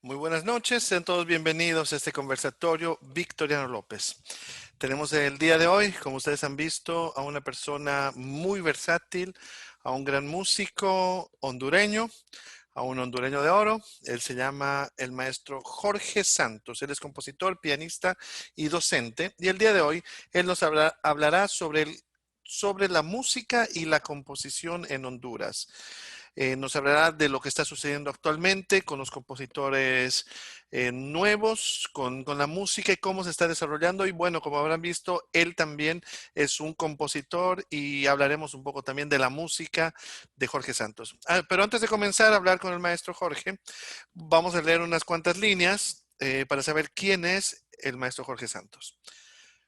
Muy buenas noches, sean todos bienvenidos a este conversatorio Victoriano López. Tenemos el día de hoy, como ustedes han visto, a una persona muy versátil, a un gran músico hondureño, a un hondureño de oro. Él se llama el maestro Jorge Santos. Él es compositor, pianista y docente. Y el día de hoy él nos hablará sobre la música y la composición en Honduras. Nos hablará de lo que está sucediendo actualmente con los compositores nuevos, con la música y cómo se está desarrollando. Y bueno, como habrán visto, él también es un compositor y hablaremos un poco también de la música de Jorge Santos. Pero antes de comenzar a hablar con el maestro Jorge, vamos a leer unas cuantas líneas para saber quién es el maestro Jorge Santos.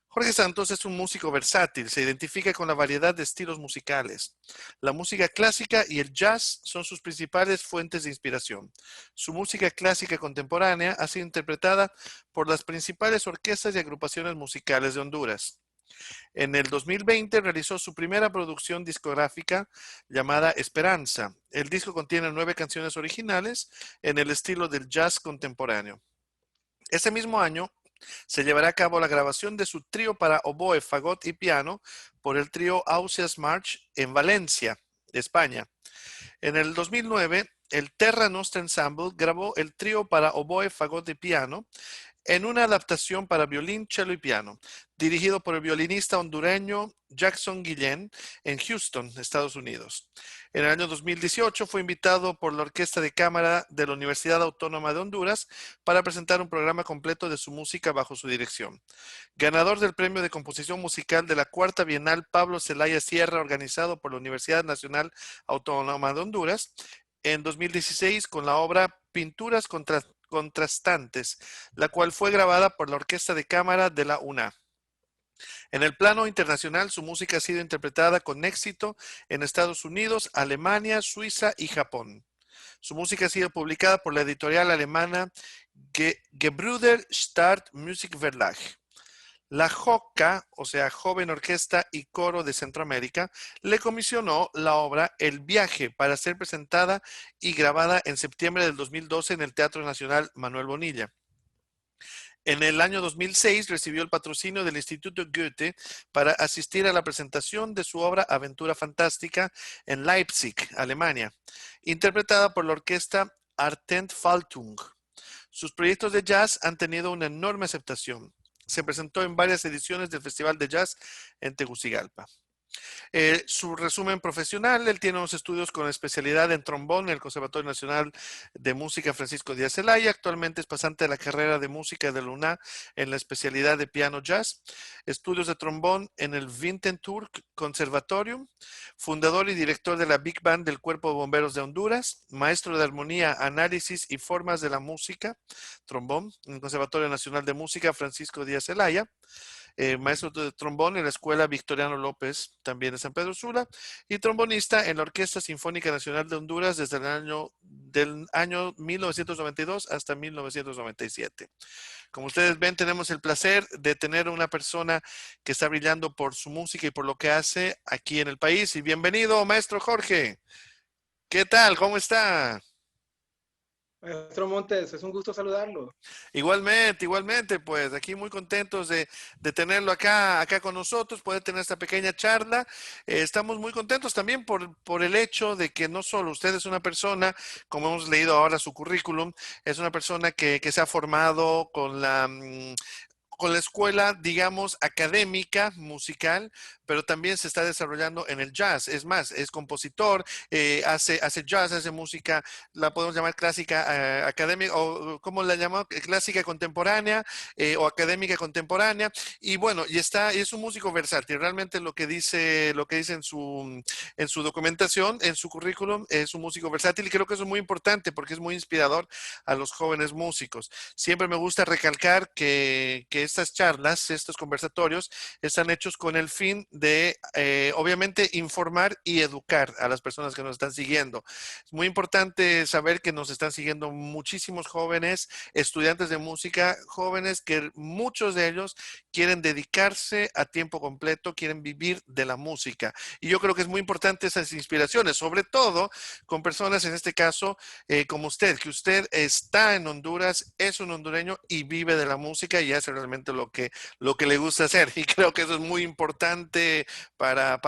Jorge Santos es un músico versátil, se identifica con la variedad de estilos musicales. La música clásica y el jazz son sus principales fuentes de inspiración. Su música clásica contemporánea ha sido interpretada por las principales orquestas y agrupaciones musicales de Honduras. En el 2020 realizó su primera producción discográfica llamada Esperanza. El disco contiene 9 canciones originales en el estilo del jazz contemporáneo. Ese mismo año se llevará a cabo la grabación de su trío para oboe, fagot y piano por el trío Ausias March en Valencia, España. En el 2009, el Terra Nostra Ensemble grabó el trío para oboe, fagot y piano en una adaptación para violín, cello y piano, dirigido por el violinista hondureño Jackson Guillén en Houston, Estados Unidos. En el año 2018 fue invitado por la Orquesta de Cámara de la Universidad Autónoma de Honduras para presentar un programa completo de su música bajo su dirección. Ganador del Premio de Composición Musical de la Cuarta Bienal Pablo Zelaya Sierra, organizado por la Universidad Nacional Autónoma de Honduras, en 2016 con la obra Pinturas Contrastantes, la cual fue grabada por la Orquesta de Cámara de la UNA. En el plano internacional, su música ha sido interpretada con éxito en Estados Unidos, Alemania, Suiza y Japón. Su música ha sido publicada por la editorial alemana Gebrüder Stadt Musikverlag. La JOCA, o sea, Joven Orquesta y Coro de Centroamérica, le comisionó la obra El Viaje para ser presentada y grabada en septiembre del 2012 en el Teatro Nacional Manuel Bonilla. En el año 2006 recibió el patrocinio del Instituto Goethe para asistir a la presentación de su obra Aventura Fantástica en Leipzig, Alemania, interpretada por la orquesta Artentfaltung. Sus proyectos de jazz han tenido una enorme aceptación. Se presentó en varias ediciones del Festival de Jazz en Tegucigalpa. Su resumen profesional, él tiene unos estudios con especialidad en trombón en el Conservatorio Nacional de Música Francisco Díaz Zelaya. Actualmente es pasante de la carrera de música de la UNA en la especialidad de piano jazz. Estudios de trombón en el Winterthur Conservatorium. Fundador y director de la Big Band del Cuerpo de Bomberos de Honduras. Maestro de armonía, análisis y formas de la música, trombón, en el Conservatorio Nacional de Música Francisco Díaz Zelaya. Maestro de trombón en la Escuela Victoriano López, también de San Pedro Sula, y trombonista en la Orquesta Sinfónica Nacional de Honduras desde del año 1992 hasta 1997. Como ustedes ven, tenemos el placer de tener a una persona que está brillando por su música y por lo que hace aquí en el país. Y bienvenido, maestro Jorge. ¿Qué tal? ¿Cómo está? Maestro Montes, es un gusto saludarlo. Igualmente, igualmente, pues aquí muy contentos de tenerlo acá con nosotros, poder tener esta pequeña charla. Estamos muy contentos también por el hecho de que no solo usted es una persona, como hemos leído ahora su currículum, es una persona que se ha formado con la escuela, digamos, académica, musical, pero también se está desarrollando en el jazz. Es más, es compositor, hace jazz, hace música, la podemos llamar clásica académica, o ¿cómo la llamamos? Clásica contemporánea o académica contemporánea. Y bueno, y es un músico versátil. Realmente lo que dice en su documentación, en su currículum, es un músico versátil y creo que eso es muy importante porque es muy inspirador a los jóvenes músicos. Siempre me gusta recalcar que estas charlas, estos conversatorios, están hechos con el fin de, obviamente, informar y educar a las personas que nos están siguiendo. Es muy importante saber que nos están siguiendo muchísimos jóvenes, estudiantes de música, jóvenes que muchos de ellos quieren dedicarse a tiempo completo, quieren vivir de la música. Y yo creo que es muy importante esas inspiraciones, sobre todo con personas, en este caso, como usted, que usted está en Honduras, es un hondureño y vive de la música y hace realmente lo que le gusta hacer. Y creo que eso es muy importante para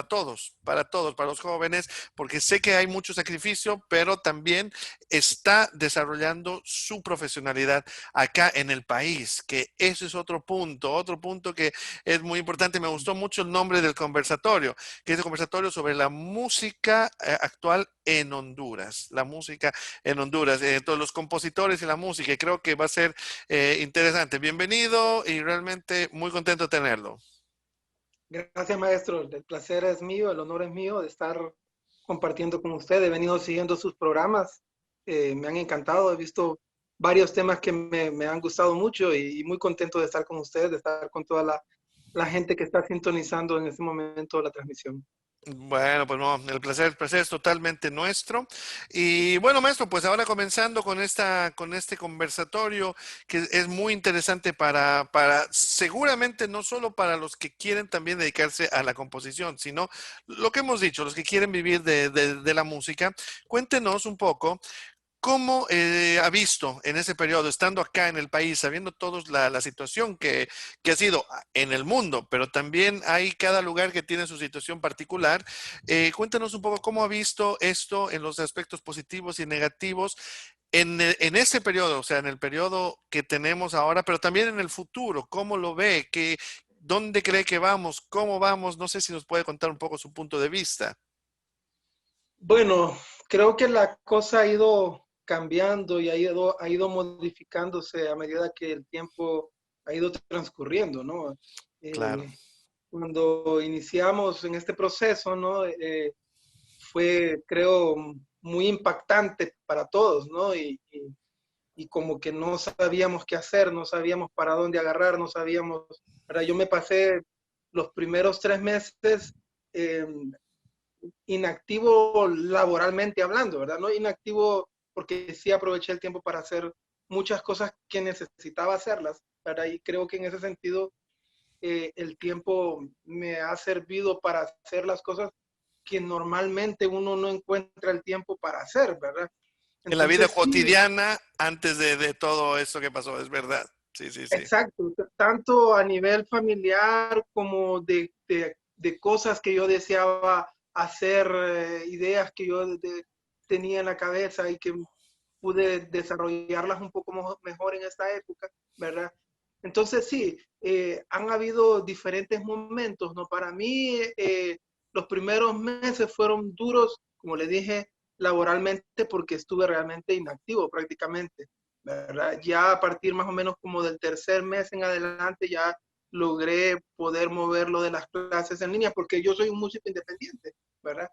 todos, para los jóvenes, porque sé que hay mucho sacrificio, pero también está desarrollando su profesionalidad acá en el país, que eso es otro punto que es muy importante. Me gustó mucho el nombre del conversatorio, que es el conversatorio sobre la música actual en Honduras, la música en Honduras, todos los compositores y la música, y creo que va a ser interesante. Bienvenido y realmente muy contento de tenerlo. Gracias, maestro. El placer es mío, el honor es mío de estar compartiendo con usted. He venido siguiendo sus programas, me han encantado. He visto varios temas que me han gustado mucho y muy contento de estar con usted, de estar con toda la gente que está sintonizando en este momento la transmisión. Bueno, pues no, el placer es totalmente nuestro. Y bueno, maestro, pues ahora comenzando con este conversatorio que es muy interesante seguramente no solo para los que quieren también dedicarse a la composición, sino lo que hemos dicho, los que quieren vivir de la música. Cuéntenos un poco. ¿Cómo ha visto en ese periodo, estando acá en el país, sabiendo todos la situación que ha sido en el mundo, pero también hay cada lugar que tiene su situación particular? Cuéntanos un poco cómo ha visto esto en los aspectos positivos y negativos en ese periodo, o sea, en el periodo que tenemos ahora, pero también en el futuro. ¿Cómo lo ve? ¿Dónde cree que vamos? ¿Cómo vamos? No sé si nos puede contar un poco su punto de vista. Bueno, creo que la cosa ha ido cambiando y ha ido modificándose a medida que el tiempo ha ido transcurriendo, ¿no? Claro. Cuando iniciamos en este proceso, ¿no? Fue, creo, muy impactante para todos, ¿no? Y como que no sabíamos qué hacer, no sabíamos para dónde agarrar, no sabíamos, ¿verdad? Yo me pasé los primeros 3 meses eh, inactivo laboralmente hablando, ¿verdad? No inactivo porque sí aproveché el tiempo para hacer muchas cosas que necesitaba hacerlas, ¿verdad? Y creo que en ese sentido el tiempo me ha servido para hacer las cosas que normalmente uno no encuentra el tiempo para hacer, ¿verdad? En la vida Entonces sí, cotidiana, antes de todo eso que pasó, es verdad. Sí, sí, sí. exacto, tanto a nivel familiar como de cosas que yo deseaba hacer, ideas que yo tenía en la cabeza y que pude desarrollarlas un poco mejor en esta época, ¿verdad? Entonces sí, han habido diferentes momentos, ¿no? Para mí, los primeros meses fueron duros, como le dije, laboralmente porque estuve realmente inactivo prácticamente, ¿verdad? Ya a partir más o menos como del tercer mes en adelante ya logré poder moverlo de las clases en línea porque yo soy un músico independiente, ¿verdad?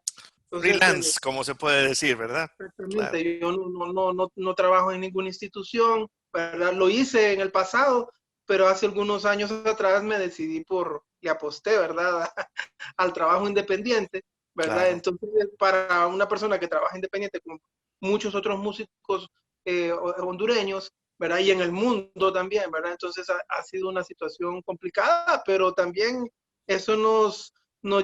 Entonces, Freelance, como se puede decir, ¿verdad? Claro. exactamente, yo no trabajo en ninguna institución, ¿verdad? Lo hice en el pasado, pero hace algunos años atrás me decidí y aposté, ¿verdad? Al trabajo independiente, ¿verdad? Claro. Entonces, para una persona que trabaja independiente, como muchos otros músicos hondureños, ¿verdad? Y en el mundo también, ¿verdad? Entonces ha sido una situación complicada, pero también eso nos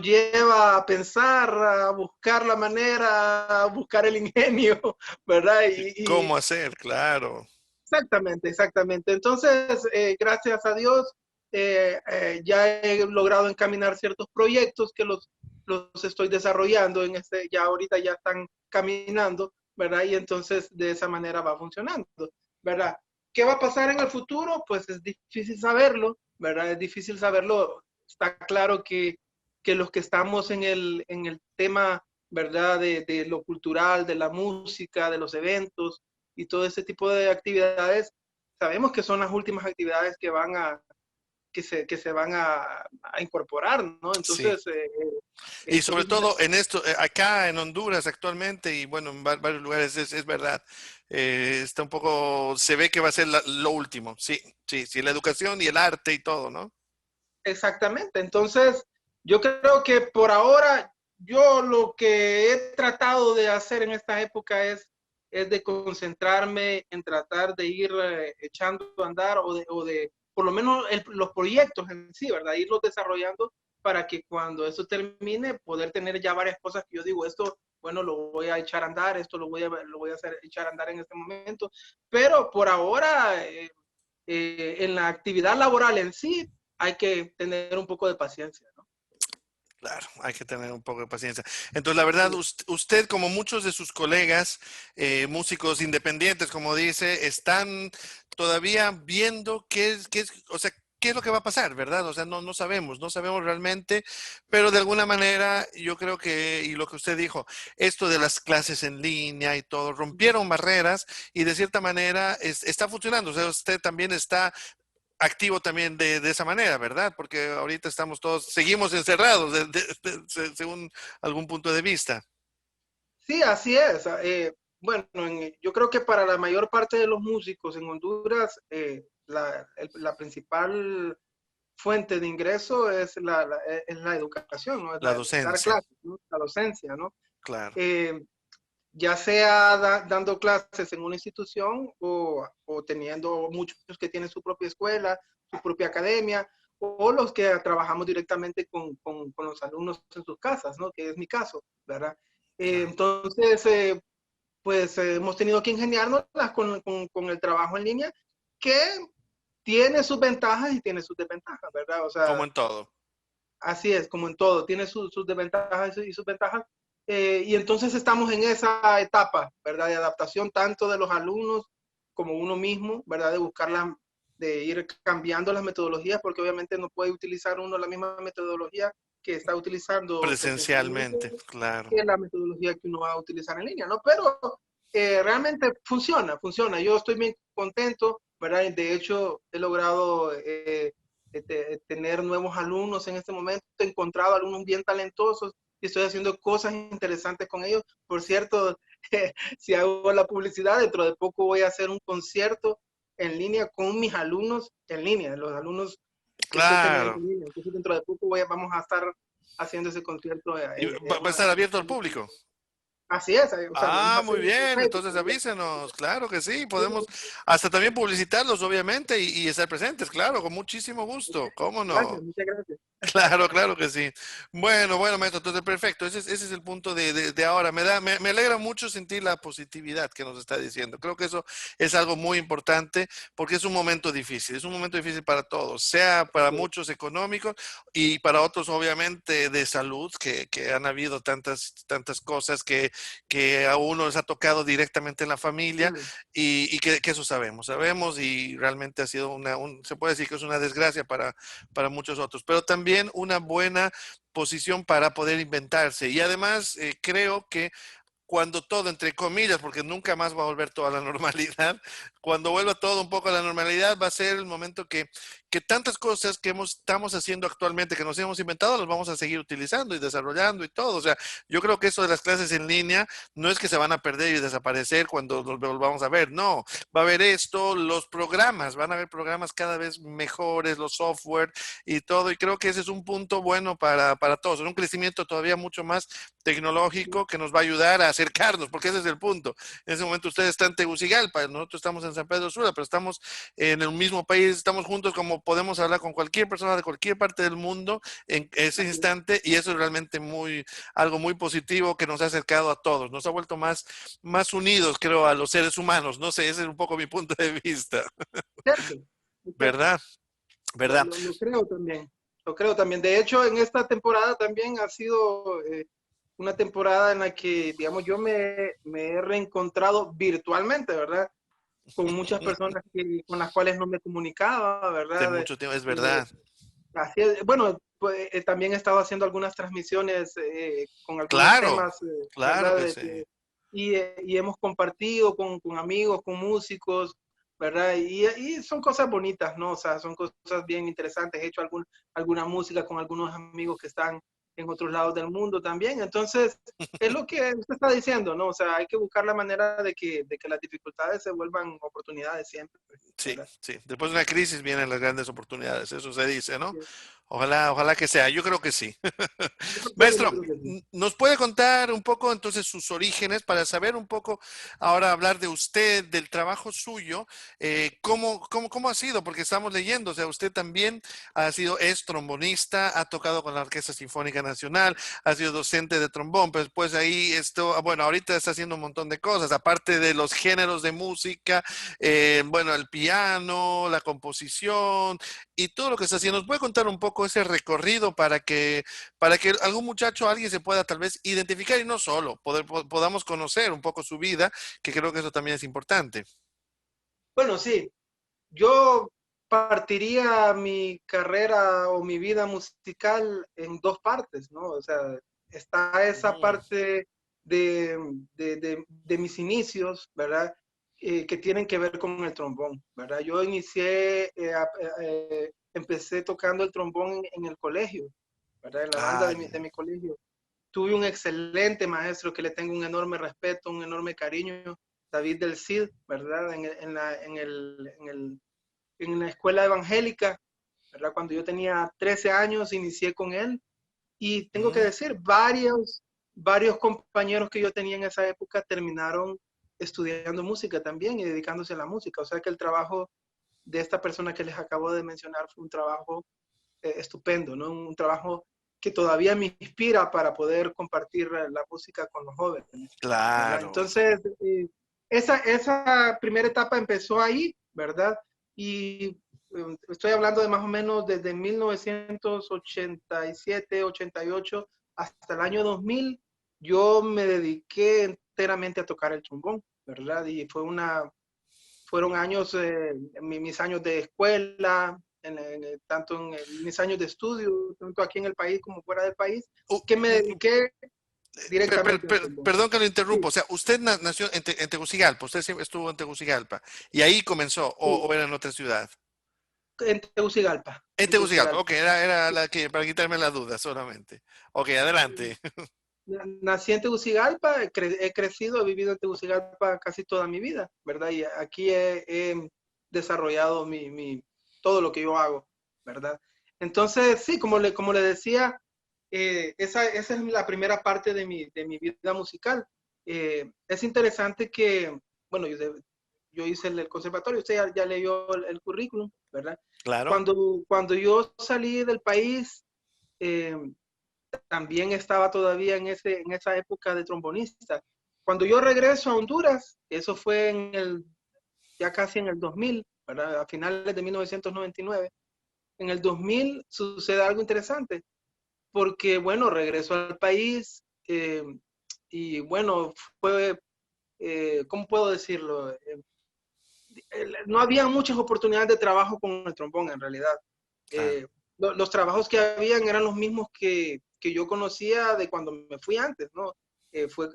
lleva a pensar, a buscar la manera, a buscar el ingenio, ¿verdad? ¿Cómo hacer? Claro. Exactamente, exactamente. Entonces, gracias a Dios, ya he logrado encaminar ciertos proyectos que los estoy desarrollando ya ahorita ya están caminando, ¿verdad? Y entonces de esa manera va funcionando, ¿verdad? ¿Qué va a pasar en el futuro? Pues es difícil saberlo, ¿verdad? Es difícil saberlo. Está claro que los que estamos en el tema, ¿verdad? De lo cultural, de la música, de los eventos, y todo ese tipo de actividades, sabemos que son las últimas actividades que se van a incorporar, ¿no? Sí. Entonces, Y sobre es todo en esto, acá en Honduras actualmente, y bueno, en varios lugares es verdad. está un poco, se ve que va a ser lo último. Sí, sí, sí, la educación y el arte y todo, ¿no? Exactamente. Entonces, yo creo que por ahora, yo lo que he tratado de hacer en esta época es de concentrarme en tratar de ir echando a andar o de por lo menos los proyectos en sí, ¿verdad? Irlos desarrollando para que cuando eso termine, poder tener ya varias cosas que yo digo, esto, bueno, lo voy a echar a andar, esto lo voy a hacer, echar a andar en este momento. Pero por ahora, en la actividad laboral en sí, hay que tener un poco de paciencia, ¿no? Claro, hay que tener un poco de paciencia. Entonces, la verdad, usted, como muchos de sus colegas, músicos independientes, como dice, están todavía viendo o sea, qué es lo que va a pasar, ¿verdad? O sea, no sabemos, no sabemos realmente, pero de alguna manera yo creo que, y lo que usted dijo, esto de las clases en línea y todo, rompieron barreras y de cierta manera está funcionando. O sea, usted también está activo también de esa manera, ¿verdad? Porque ahorita estamos todos, seguimos encerrados según algún punto de vista. Sí, así es. Bueno, yo creo que para la mayor parte de los músicos en Honduras, la principal fuente de ingreso es la educación, ¿no? Es La dar docencia, clases, ¿no? La docencia, ¿no? claro. Eh, ya sea dando clases en una institución o teniendo muchos que tienen su propia escuela, su propia academia, o los que trabajamos directamente con los alumnos en sus casas, ¿no? Que es mi caso, ¿verdad? Claro. Entonces, pues hemos tenido que ingeniarnos con el trabajo en línea, que tiene sus ventajas y tiene sus desventajas, ¿verdad? O Como sea, en todo. así es, como en todo, tiene sus desventajas y sus ventajas. Y entonces estamos en esa etapa, ¿verdad? De adaptación tanto de los alumnos como uno mismo, ¿verdad? De ir cambiando las metodologías, porque obviamente no puede utilizar uno la misma metodología que está utilizando presencialmente Presencialmente, claro. que la metodología que uno va a utilizar en línea, ¿no? Pero realmente funciona. Yo estoy bien contento, ¿verdad? De hecho, he logrado tener nuevos alumnos en este momento, he encontrado alumnos bien talentosos y estoy haciendo cosas interesantes con ellos. Por cierto, si hago la publicidad, dentro de poco voy a hacer un concierto en línea con mis alumnos en línea, los alumnos que estoy teniendo Claro. en línea. Entonces, dentro de poco vamos a estar haciendo ese concierto Y va a estar abierto al público. así es, o sea, lo vamos a Ah, hacer muy en bien, Facebook entonces también. avísenos, claro que sí, podemos hasta también publicitarlos, obviamente, y estar presentes, claro, con muchísimo gusto, ¿cómo Gracias, no? muchas gracias. Claro, claro que sí. Bueno, maestro, entonces perfecto. Ese es el punto de ahora. Me alegra mucho sentir la positividad que nos está diciendo. Creo que eso es algo muy importante porque es un momento difícil. Es un momento difícil para todos, sea para muchos económicos y para otros, obviamente, de salud, que han habido tantas cosas que a uno les ha tocado directamente en la familia Mm, y que eso sabemos y realmente ha sido se puede decir que es una desgracia para muchos otros, pero también una buena posición para poder inventarse. Y además creo que cuando todo, entre comillas, porque nunca más va a volver toda la normalidad, cuando vuelva todo un poco a la normalidad, va a ser el momento que tantas cosas que estamos haciendo actualmente, que nos hemos inventado, las vamos a seguir utilizando y desarrollando y todo. O sea, yo creo que eso de las clases en línea no es que se van a perder y desaparecer cuando los volvamos a ver, no, va a haber esto, los programas, van a haber programas cada vez mejores, los software y todo, y creo que ese es un punto bueno para todos, en un crecimiento todavía mucho más tecnológico que nos va a ayudar a acercarnos, porque ese es el punto. En ese momento ustedes están en Tegucigalpa, nosotros estamos en San Pedro Sula, pero estamos en el mismo país, estamos juntos como podemos hablar con cualquier persona de cualquier parte del mundo en ese así es. instante y eso es realmente algo muy positivo que nos ha acercado a todos, nos ha vuelto más unidos, creo, a los seres humanos. No sé, ese es un poco mi punto de vista, Cierto, es cierto. ¿verdad? Lo, ¿Verdad? lo- lo creo también. Lo creo también. De hecho, en esta temporada también ha sido una temporada en la que, digamos, yo me he reencontrado virtualmente, ¿verdad? Con muchas personas con las cuales no me comunicaba, De ¿verdad? mucho tiempo, es Eh, verdad. Así es. Bueno, pues, también he estado haciendo algunas transmisiones con algunos Claro, temas, claro ¿verdad? que sí. Y hemos compartido con amigos, con músicos, ¿verdad? Y son cosas bonitas, ¿no? O sea, son cosas bien interesantes. He hecho alguna música con algunos amigos que están en otros lados del mundo también. Entonces, es lo que usted está diciendo, ¿no? O sea, hay que buscar la manera de que las dificultades se vuelvan oportunidades siempre, Sí, ¿verdad? sí. Después de una crisis vienen las grandes oportunidades, eso se dice, ¿no? Sí. Ojalá, ojalá que sea. Yo creo que sí. Yo Maestro, creo que sí. ¿nos puede contar un poco entonces sus orígenes para saber un poco, ahora hablar de usted, del trabajo suyo, cómo ha sido? Porque estamos leyendo, o sea, usted también es trombonista, ha tocado con la Orquesta Sinfónica Nacional, ha sido docente de trombón, pero después ahí bueno, ahorita está haciendo un montón de cosas, aparte de los géneros de música, bueno, el piano, la composición y todo lo que está haciendo. ¿Nos puede contar un poco ese recorrido para que algún muchacho, alguien se pueda tal vez identificar y no solo, podamos conocer un poco su vida, que creo que eso también es importante? Bueno, sí, yo partiría mi carrera o mi vida musical en dos partes, ¿no? O sea, está esa Ujú. parte de mis inicios, ¿verdad? Que tienen que ver con el trombón, ¿verdad? Yo inicié, empecé tocando el trombón en el colegio, ¿verdad? En la banda Ah, de ya. mi colegio. Tuve un excelente maestro que le tengo un enorme respeto, un enorme cariño, David del Cid, ¿verdad? En la escuela evangélica, ¿verdad? Cuando yo tenía 13 años, inicié con él y tengo que Mm, decir, varios compañeros que yo tenía en esa época terminaron estudiando música también y dedicándose a la música. O sea que el trabajo de esta persona que les acabo de mencionar fue un trabajo estupendo, ¿no? Un trabajo que todavía me inspira para poder compartir la música con los jóvenes, ¿verdad? claro. Entonces, esa primera etapa empezó ahí, ¿verdad? Y estoy hablando de más o menos desde 1987, 88 hasta el año 2000, yo me dediqué enteramente a tocar el trombón, ¿verdad? Y fueron años, mis años de escuela, tanto en mis años de estudio, tanto aquí en el país como fuera del país, Uh, que me dediqué directamente al trombón. Perdón que lo Sí, interrumpo, o sea, usted nació en Tegucigalpa, usted siempre estuvo en Tegucigalpa y ahí comenzó, sí, o era en otra ciudad. en Tegucigalpa, En en Tegucigalpa, Tegucigalpa. ok, era la que, para quitarme la duda solamente. Ok, adelante. Nací en Tegucigalpa, he crecido, he vivido en Tegucigalpa casi toda mi vida, ¿verdad? Y aquí he desarrollado todo lo que yo hago, ¿verdad? Entonces, sí, como le decía, esa es la primera parte de mi vida musical. Es interesante que, bueno, yo hice el conservatorio, usted ya leyó el currículum, ¿verdad? Claro. Cuando yo salí del país, eh, también estaba todavía en esa época de trombonista. Cuando yo regreso a Honduras, eso fue ya casi en el 2000, ¿verdad? A finales de 1999, en el 2000 sucede algo interesante, porque, bueno, regreso al país y, bueno, fue, ¿cómo puedo decirlo? No había muchas oportunidades de trabajo con el trombón en realidad. Claro. Los trabajos que habían eran los mismos que yo conocía de cuando me fui antes, ¿no?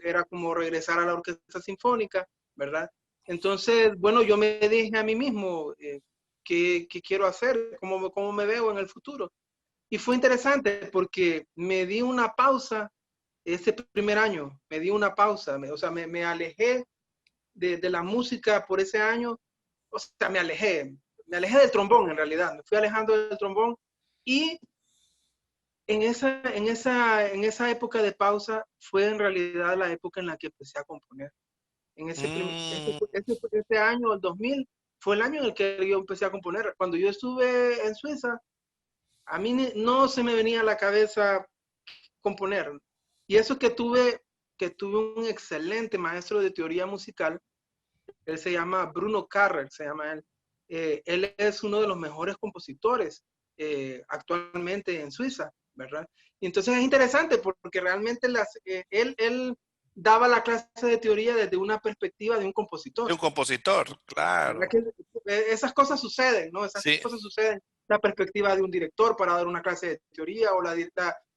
Era como regresar a la orquesta sinfónica, ¿verdad? Entonces, bueno, yo me dije a mí mismo, ¿qué quiero hacer? ¿Cómo me veo en el futuro? Y fue interesante porque me di una pausa ese primer año, me di una pausa, o sea, me alejé de la música por ese año, o sea, me alejé del trombón en realidad, me fui alejando del trombón y en esa época de pausa fue en realidad la época en la que empecé a componer. Mm, Ese año, el 2000, fue el año en el que yo empecé a componer. Cuando yo estuve en Suiza, a mí no se me venía a la cabeza componer. Y eso que tuve un excelente maestro de teoría musical. Él se llama Bruno Carrer, se llama él. Él es uno de los mejores compositores actualmente en Suiza, ¿verdad? Y entonces es interesante porque realmente él daba la clase de teoría desde una perspectiva de un de compositor. un compositor, ¿Verdad? claro. Que esas cosas suceden, ¿no? Esas Sí, cosas suceden. La perspectiva de un director para dar una clase de teoría o la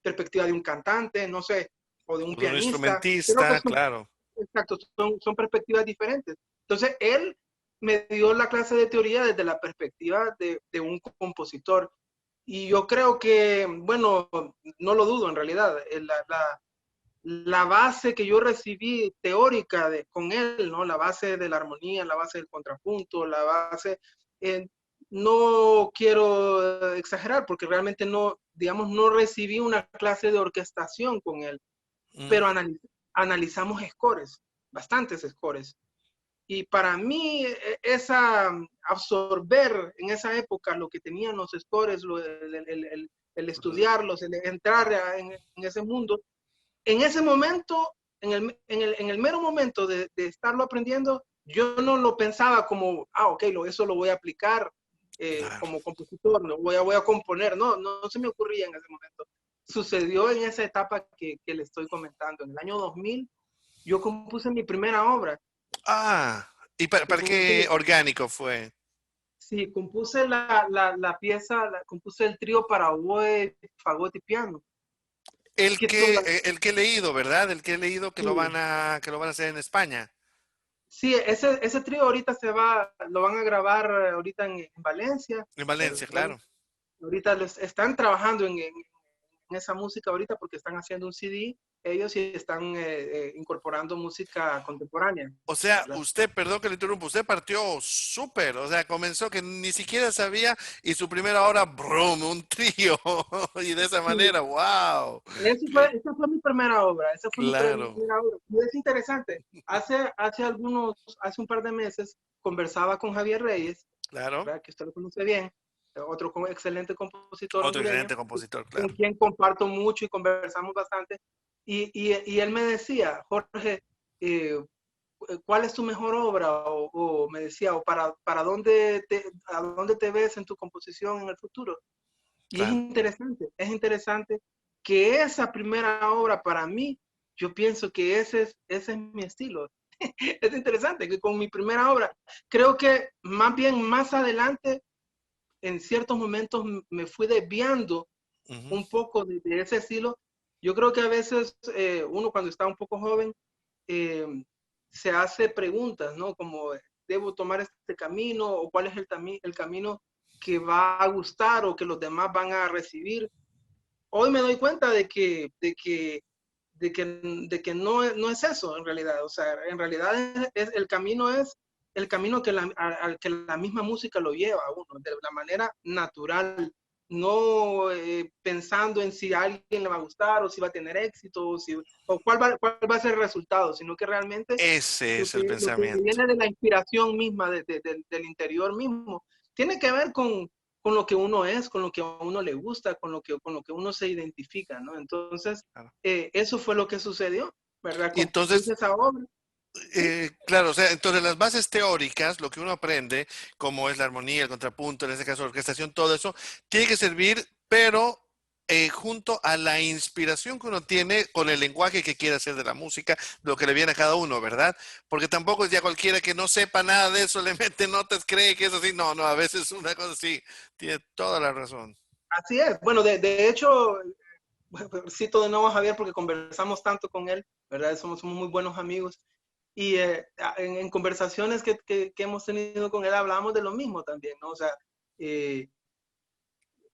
perspectiva de un cantante, no sé, o de un de un pianista. Creo que instrumentista, claro. exacto, son perspectivas diferentes. Entonces, él me dio la clase de teoría desde la perspectiva de un compositor. Y yo creo que, bueno, no lo dudo en realidad, la base que yo recibí teórica con él, ¿no? La base de la armonía, la base del contrapunto, la base, eh, no quiero exagerar porque realmente no, digamos, no recibí una clase de orquestación con él, pero analizamos scores, bastantes scores. Y para mí, absorber en esa época lo que tenían los scores, el estudiarlos, el entrar en ese mundo, en ese momento, en el mero momento de estarlo aprendiendo, yo no lo pensaba como, ok, eso lo voy a aplicar Claro. como compositor, no voy a componer, no se me ocurría en ese momento. Sucedió en esa etapa que le estoy comentando. En el año 2000, yo compuse mi primera obra. Ah, ¿y para qué Compuse, orgánico fue? sí, compuse la pieza, compuse el trío para oboe, fagot y piano. Que toda, El que he leído, ¿verdad? El que he leído que sí, que lo van a hacer en España. sí, ese trío ahorita lo van a grabar ahorita en Valencia. En Valencia, Bueno, claro. ahorita están trabajando en esa música ahorita porque están haciendo un CD ellos y están incorporando música contemporánea, O sea, ¿verdad? usted, perdón que le interrumpa, usted partió súper, o sea, comenzó que ni siquiera sabía y su primera hora, brum, un trío. Y de esa Sí, manera, wow. esa fue mi primera obra, esa fue mi Claro, primera obra. Y es interesante, hace un par de meses conversaba con Javier Reyes, claro. ¿verdad? Que usted lo conoce bien, otro excelente compositor Otro hondureño, excelente compositor, con claro. quien comparto mucho y conversamos bastante. Y él me decía, Jorge, ¿cuál es tu mejor obra? O me decía, o para a dónde te ves en tu composición en el futuro. Y Claro. es interesante que esa primera obra para mí, yo pienso que ese es mi estilo. Es interesante que con mi primera obra, creo que más bien más adelante, en ciertos momentos me fui desviando Ujú. un poco de ese estilo. Yo creo que a veces uno cuando está un poco joven eh, se hace preguntas, ¿no? Como, ¿debo tomar este camino o cuál es el camino que va a gustar o que los demás van a recibir? Hoy me doy cuenta de que no es eso en realidad. O sea, en realidad el camino al que la misma música lo lleva a uno, de la manera natural, no pensando en si a alguien le va a gustar o si va a tener éxito o cuál va a ser el resultado, sino que realmente Ese es el lo que pensamiento. viene de la inspiración misma, del interior mismo, tiene que ver con lo que uno es, con lo que a uno le gusta, con lo que uno se identifica, ¿no? Entonces, Claro. eso fue lo que sucedió, ¿verdad? Y Compuse entonces, esa obra, ¿sí? claro, o sea, entonces las bases teóricas, lo que uno aprende, como es la armonía, el contrapunto, en este caso la orquestación, todo eso, tiene que servir, pero junto a la inspiración que uno tiene con el lenguaje que quiere hacer de la música, lo que le viene a cada uno, ¿verdad? Porque tampoco es ya cualquiera que no sepa nada de eso, le mete notas, cree que es así. No, no, a veces una cosa así, tiene toda la razón. Así es. Bueno, de hecho, cito de nuevo a Javier porque conversamos tanto con él, ¿verdad? Somos muy buenos amigos. Y en conversaciones que hemos tenido con él hablamos de lo mismo también, ¿no? O sea, eh,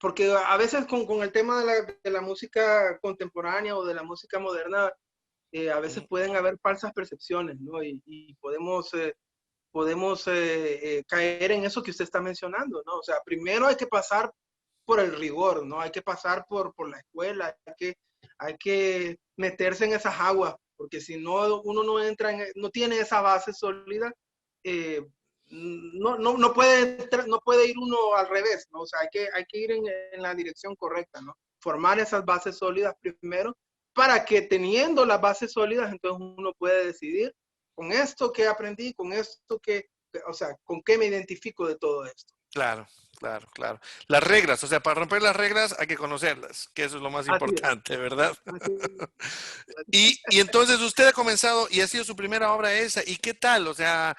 porque a veces con el tema de la música contemporánea o de la música moderna, a veces Ujú. pueden haber falsas percepciones, ¿no? Y podemos caer en eso que usted está mencionando, ¿no? O sea, primero hay que pasar por el rigor, ¿no? Hay que pasar por la escuela, hay que meterse en esas aguas, porque si no, uno no entra, no tiene esa base sólida, eh, no puede ir uno al revés, ¿no? O sea, hay que ir en la dirección correcta, ¿no? Formar esas bases sólidas primero para que teniendo las bases sólidas, entonces uno puede decidir con esto que aprendí, con esto o sea, con qué me identifico de todo esto. Claro, claro, claro. Las reglas, o sea, para romper las reglas hay que conocerlas, que eso es lo más Así es, importante, ¿verdad? así es. Y entonces usted ha comenzado y ha sido su primera obra esa. ¿Y qué tal? O sea,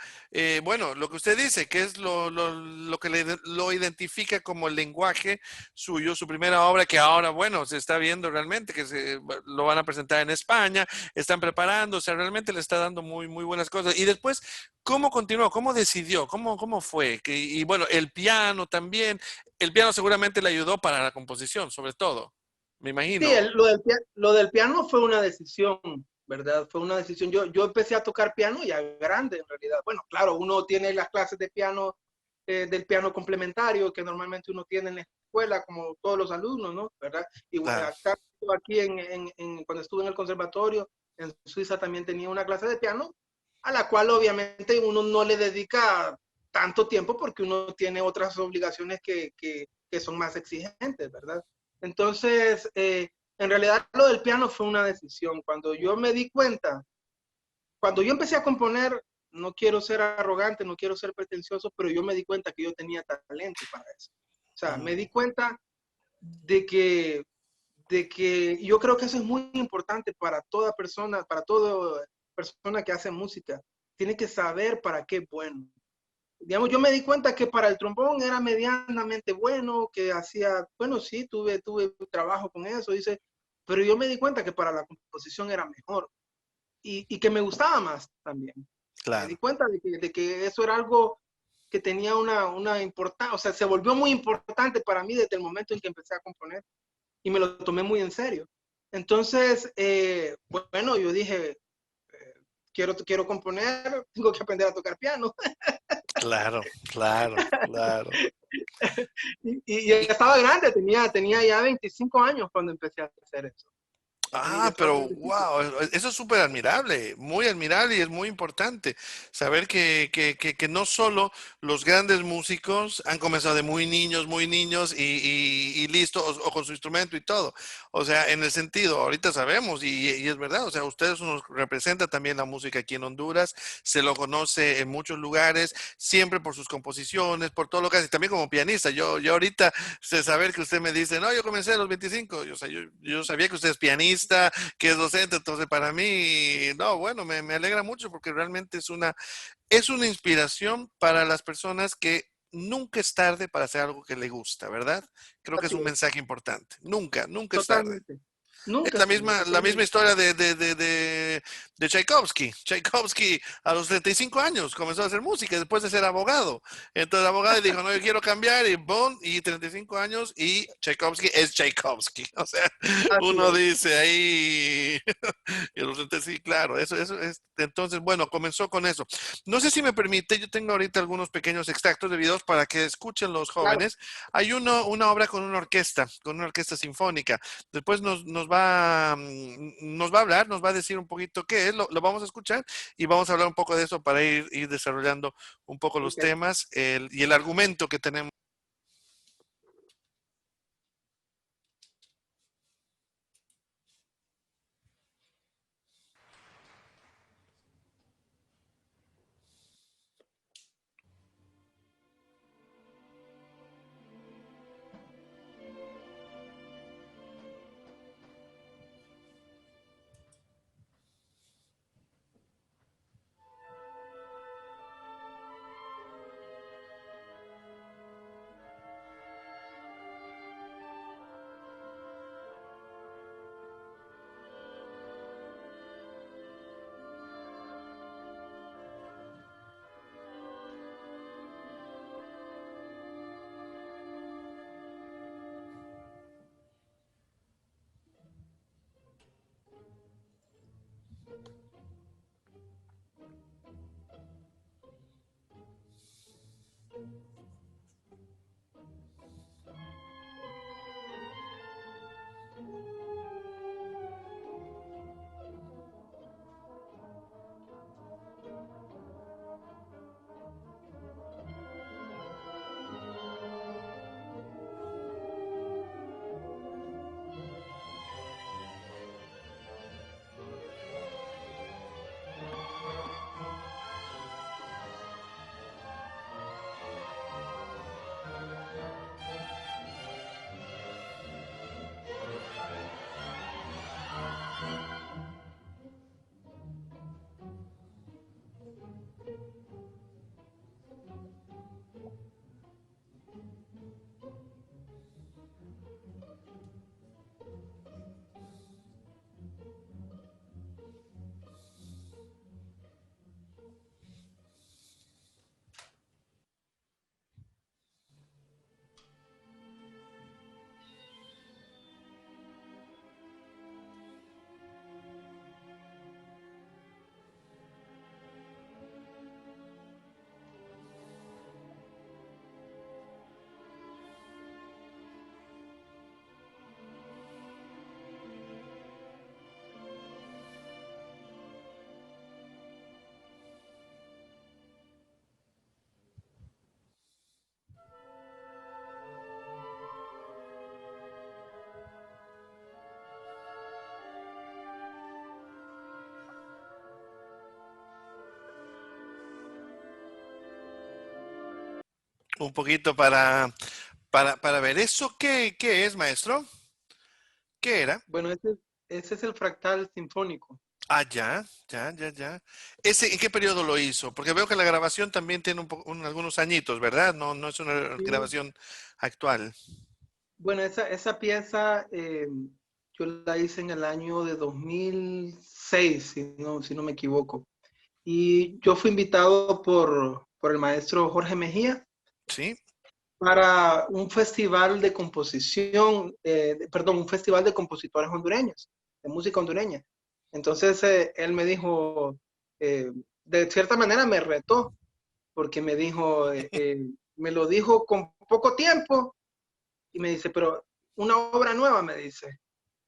bueno, lo que usted dice, que es lo que lo identifica como el lenguaje suyo, su primera obra, que ahora, bueno, se está viendo realmente, que lo van a presentar en España, están preparando, o sea, realmente le está dando muy, muy buenas cosas. Y después, ¿cómo continuó? ¿Cómo decidió? ¿Cómo fue? Y bueno, el piano también. también. El piano seguramente le ayudó para la composición, sobre todo, me Sí, imagino. lo del piano fue una decisión, ¿verdad? Fue una decisión. Yo empecé a tocar piano ya grande, en realidad. Bueno, claro, uno tiene las clases de piano, del piano complementario que normalmente uno tiene en la escuela, como todos los alumnos, ¿no? ¿Verdad? Igual Claro. acá, aquí cuando estuve en el conservatorio, en Suiza también tenía una clase de piano, a la cual obviamente uno no le dedica tanto tiempo porque uno tiene otras obligaciones que son más exigentes, ¿verdad? Entonces, en realidad lo del piano fue una decisión. Cuando yo me di cuenta, cuando yo empecé a componer, no quiero ser arrogante, no quiero ser pretencioso, pero yo me di cuenta que yo tenía talento para eso. O sea, me Mm, di cuenta de que, de que yo creo que eso es muy importante para toda persona que hace música. Tiene que saber para qué es bueno. Digamos, yo me di cuenta que para el trombón era medianamente bueno, que hacía, bueno, sí, tuve trabajo con eso, dice, pero yo me di cuenta que para la composición era mejor y que me gustaba más también. Me di claro. cuenta de que eso era algo que tenía una importancia, o sea, se volvió muy importante para mí desde el momento en que empecé a componer y me lo tomé muy en serio. Entonces, bueno, yo dije, quiero componer, tengo que aprender a tocar piano. Claro, claro, claro. Y ya estaba grande, tenía ya 25 años cuando empecé a hacer eso. Ya Ah, estaba pero grandecito. wow, eso es súper admirable, muy admirable y es muy importante saber que no solo los grandes músicos han comenzado de muy niños y listo, o con su instrumento y todo. O sea, en el sentido, ahorita sabemos y es verdad, o sea, ustedes nos representan también la música aquí en Honduras, se lo conoce en muchos lugares, siempre por sus composiciones, por todo lo que hace, también como pianista. Yo ahorita sé saber que usted me dice, no, yo comencé a los 25, o sea, yo sabía que usted es pianista, que es docente, entonces para mí, no, bueno, me alegra mucho porque realmente es una inspiración para las personas que nunca es tarde para hacer algo que le gusta, ¿verdad? Creo que es Así un es, mensaje importante. Nunca, nunca es tarde. totalmente. Es Nunca es tarde, la misma totalmente. historia de Tchaikovsky. Tchaikovsky a los 35 años comenzó a hacer música después de ser abogado. Entonces el abogado dijo, no, yo quiero cambiar y boom, y 35 años y Tchaikovsky es Tchaikovsky. O sea, Así uno es. dice ahí, y los 30, sí, claro, eso es. Entonces, bueno, comenzó con eso. No sé si me permite, yo tengo ahorita algunos pequeños extractos de videos para que escuchen los Claro, jóvenes. Hay una obra con una orquesta sinfónica. Después nos va a hablar, nos va a decir un poquito qué es, lo vamos a escuchar y vamos a hablar un poco de eso para ir desarrollando un poco los ok. temas y el argumento que tenemos. un poquito para ver eso. ¿Qué es, maestro? ¿Qué era? Bueno, ese es el fractal sinfónico. Ah, ya, ya, ya, ya. ¿Ese en qué periodo lo hizo? Porque veo que la grabación también tiene algunos añitos, ¿verdad? No, no es una Sí. grabación actual. Bueno, esa pieza yo la hice en el año de 2006, si no me equivoco. Y yo fui invitado por el maestro Jorge Mejía Sí. para un festival de composición, perdón, un festival de compositores hondureños, de música hondureña. Entonces él me dijo, de cierta manera me retó, porque me dijo, me lo dijo con poco tiempo y me dice, pero una obra nueva, me dice.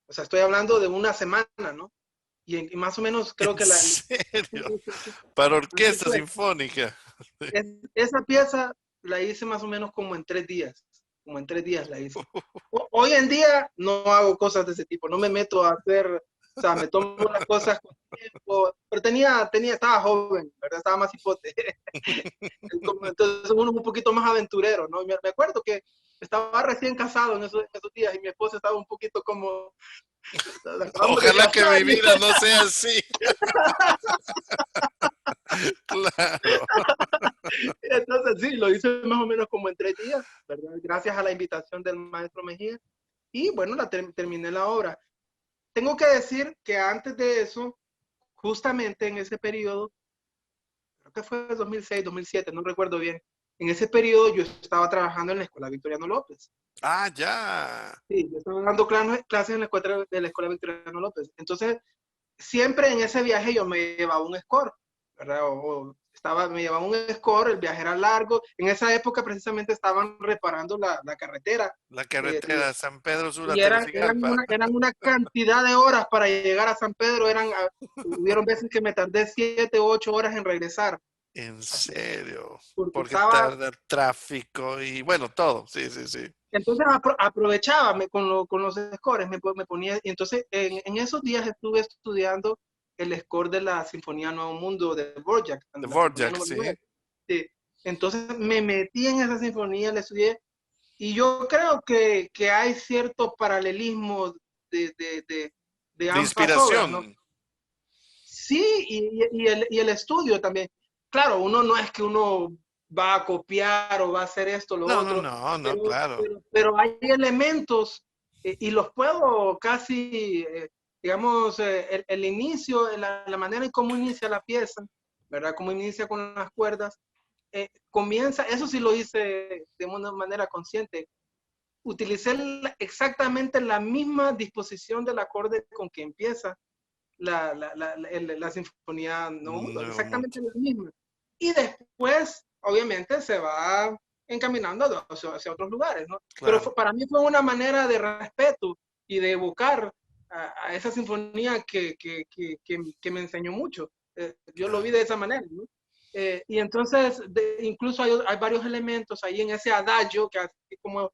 O sea, estoy hablando de una semana, ¿no? Y más o menos creo ¿En que serio? Para así orquesta fue. sinfónica. Esa pieza la hice más o menos como en 3 días, como en 3 días la hice. Hoy en día no hago cosas de ese tipo, no me meto a hacer, o sea, me tomo las cosas con tiempo, pero estaba joven, ¿verdad? Estaba más hipote. Entonces uno es un poquito más aventurero, ¿no? Me acuerdo que estaba recién casado en esos días y mi esposa estaba un poquito como, acabamos de Ojalá que casar mi y vida no sea así. Claro. entonces sí, lo hice más o menos como en 3 días, ¿verdad? Gracias a la invitación del maestro Mejía. Y bueno, terminé la obra. Tengo que decir que antes de eso, justamente en ese periodo, creo que fue 2006, 2007, no recuerdo bien, en ese periodo yo estaba trabajando en la Escuela Victoriano López. Ah, ya. Sí, yo estaba dando clases en la escuela Victoriano López. Entonces, siempre en ese viaje yo me llevaba un score, ¿verdad? Me llevaba un score, el viaje era largo. En esa época precisamente estaban reparando la carretera. La eh, de- carretera San Pedro Sula y Tegucigalpa. eran una cantidad de horas para llegar a San Pedro. Hubieron veces que me tardé 7 u 8 horas en regresar. En Así, serio. porque Porque estaba, tarda el tráfico y bueno, todo. Sí, sí, sí. entonces aprovechaba con los scores, me ponía, y entonces en esos días estuve estudiando el score de la Sinfonía Nuevo Mundo de Dvorak, De la Sinfonía Vorjak, número sí. 9. Sí. Entonces me metí en esa sinfonía, la estudié, y yo creo que hay cierto paralelismo de, de, de, de De ambas obras, ¿no? inspiración. Sí, y el estudio también. Claro, uno no es que uno va a copiar o va a hacer esto, lo No, no, otro, no, no, pero, claro. pero hay elementos y los puedo casi, digamos, el inicio, la manera en cómo inicia la pieza, ¿verdad? Cómo inicia con las cuerdas, comienza, eso sí lo hice de una manera consciente, utilicé exactamente la misma disposición del acorde con que empieza la Sinfonía Nuevo Mundo, Nuevo mundo. exactamente la misma. Y después, obviamente, se va encaminando hacia otros lugares, ¿no? Pero Claro. para mí fue una manera de respeto y de evocar a esa sinfonía que me enseñó mucho. Yo lo vi Claro. de esa manera, ¿no? Y entonces, incluso hay varios elementos ahí en ese adagio, que así como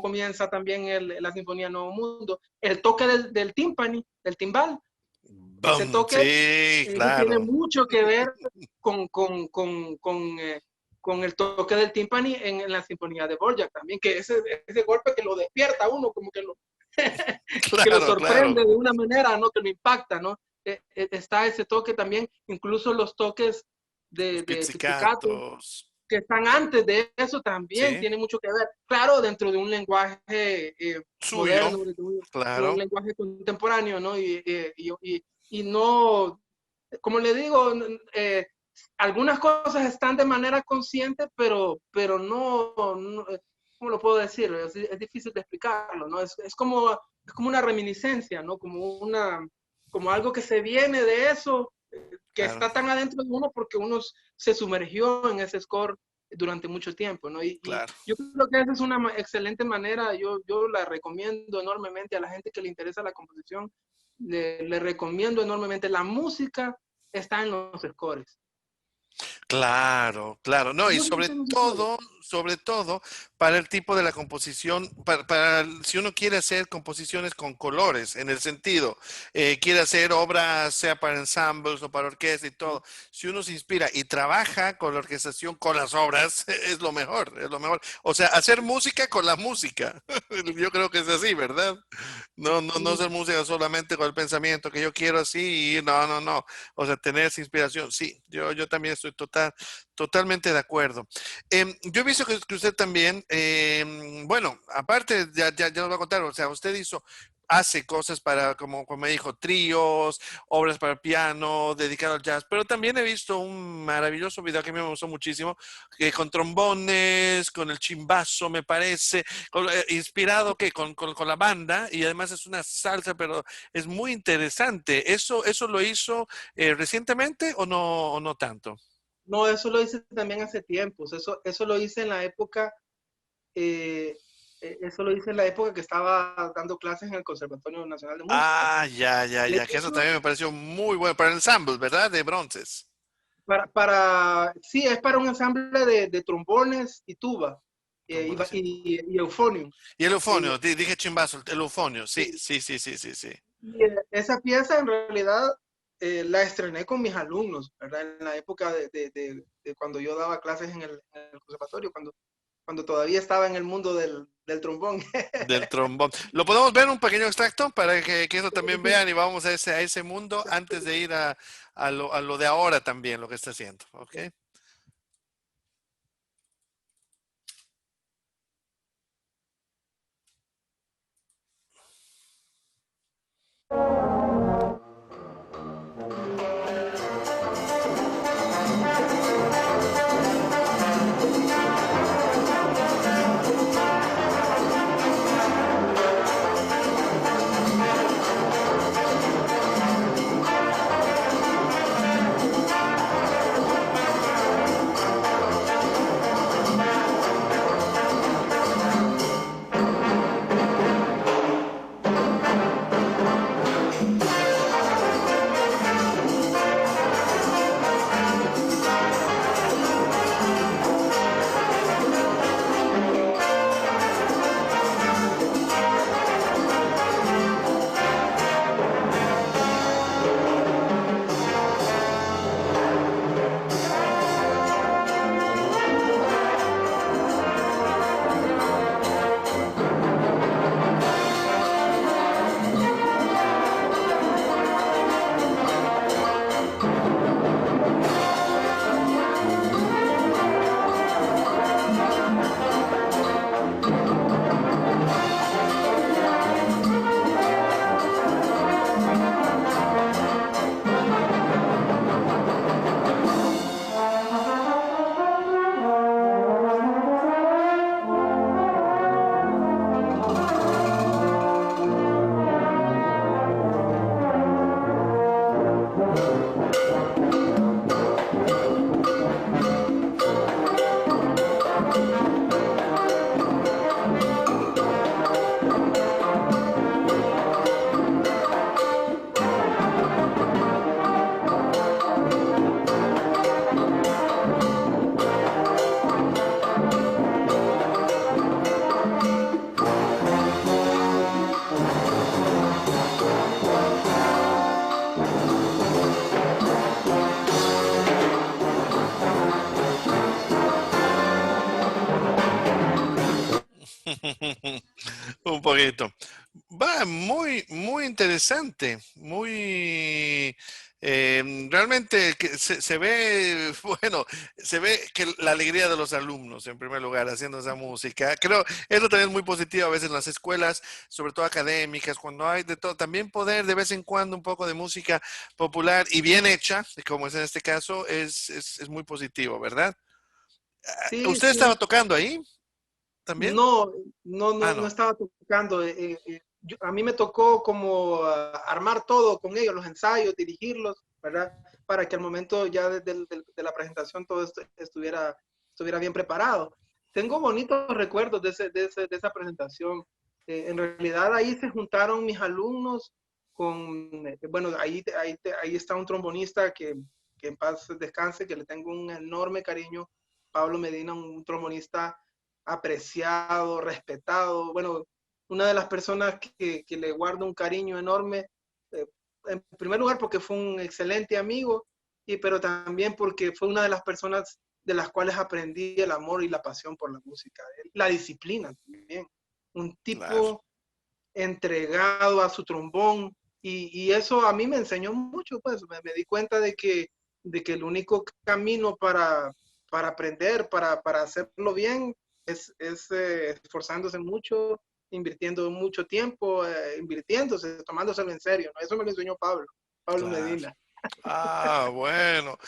comienza también la Sinfonía Nuevo Mundo, el toque del timpani, del timbal, ese Bum, toque, sí, eso tiene claro. mucho que ver con, con, con, eh, con el toque del timpani en la Sinfonía de Dvorak también, que ese golpe que lo despierta a uno, como que que lo Claro, claro. sorprende de una manera, ¿no? Que lo impacta, ¿no? Está ese toque también, incluso los toques Los de pizzicato, pizzicatos. que están antes de eso también Sí. tiene mucho que ver. Claro, dentro de un lenguaje Suyo. moderno, de un Claro. lenguaje contemporáneo, ¿no? Y no, como le digo, algunas cosas están de manera consciente, pero no, ¿cómo lo puedo decir? Es difícil de explicarlo, ¿no? Es como una reminiscencia, ¿no? Como algo que se viene de eso, que Claro, está tan adentro de uno porque uno se sumergió en ese score durante mucho tiempo, ¿no? Y claro. yo creo que esa es una excelente manera, yo la recomiendo enormemente a la gente que le interesa la composición, le recomiendo enormemente. La música está en los scores. Claro, claro, no, y No sé si tengo sucede. sobre todo para el tipo de la composición, si uno quiere hacer composiciones con colores, en el sentido, quiere hacer obras, sea para ensembles o para orquesta y todo, si uno se inspira y trabaja con la orquestación, con las obras, es lo mejor, es lo mejor. O sea, hacer música con la música, yo creo que es así, ¿verdad? No Sí, hacer música solamente con el pensamiento que yo quiero así y no. O sea, tener esa inspiración. Sí, yo también estoy totalmente de acuerdo. Yo he visto que usted también, bueno, aparte, ya nos va a contar, o sea, usted hace cosas para, como me dijo, tríos, obras para piano, dedicado al jazz, pero también he visto un maravilloso video que a mí me gustó muchísimo, con trombones, con el chimbazo, me parece, inspirado que con la banda, y además es una salsa, pero es muy interesante. ¿Eso lo hizo recientemente o no tanto? no, eso lo hice también hace tiempos. Eso lo hice en la época, eh, eso lo hice en la época que estaba dando clases en el Conservatorio Nacional de Música. Ah, De que eso hecho, también me pareció muy bueno para el ensemble, ¿verdad? De bronces. sí, es para un ensamble de trombones y tuba Trombones y todo. y eufonio. Y el Eh, eufonio, dije chimbazo, el eufonio, sí. Y esa pieza en realidad la estrené con mis alumnos, ¿verdad? En la época de cuando yo daba clases en el conservatorio, cuando todavía estaba en el mundo del trombón. Del trombón. ¿Lo podemos ver un pequeño extracto para que eso también vean y vamos a ese mundo antes de ir a lo de ahora también, lo que está haciendo? ¿Ok? Un poquito. Va, muy interesante, muy realmente que se ve, bueno, se ve que la alegría de los alumnos, en primer lugar, haciendo esa música. Creo, eso también es muy positivo a veces en las escuelas, sobre todo académicas, cuando hay de todo, también poder de vez en cuando un poco de música popular y bien hecha, como es en este caso, es muy positivo, ¿verdad? Sí, ¿Usted sí. estaba tocando ahí también? No, Ah, no no. estaba tocando. A mí me tocó como armar todo con ellos, los ensayos, dirigirlos, ¿verdad? Para que al momento ya de la presentación todo esto estuviera bien preparado. Tengo bonitos recuerdos de esa presentación. En realidad ahí se juntaron mis alumnos con, bueno, ahí está un trombonista que en paz descanse, que le tengo un enorme cariño. Pablo Medina, un trombonista apreciado, respetado. Bueno, una de las personas que le guardo un cariño enorme, eh, en primer lugar porque fue un excelente amigo, pero también porque fue una de las personas de las cuales aprendí el amor y la pasión por la música, la disciplina también. Un Claro. tipo entregado a su trombón y eso a mí me enseñó mucho, pues me di cuenta de que el único camino para aprender, para hacerlo bien, es esforzándose mucho, invirtiendo mucho tiempo, invirtiéndose, tomándoselo en serio, ¿no? Eso me lo enseñó Pablo Claro. Medina. Ah, bueno.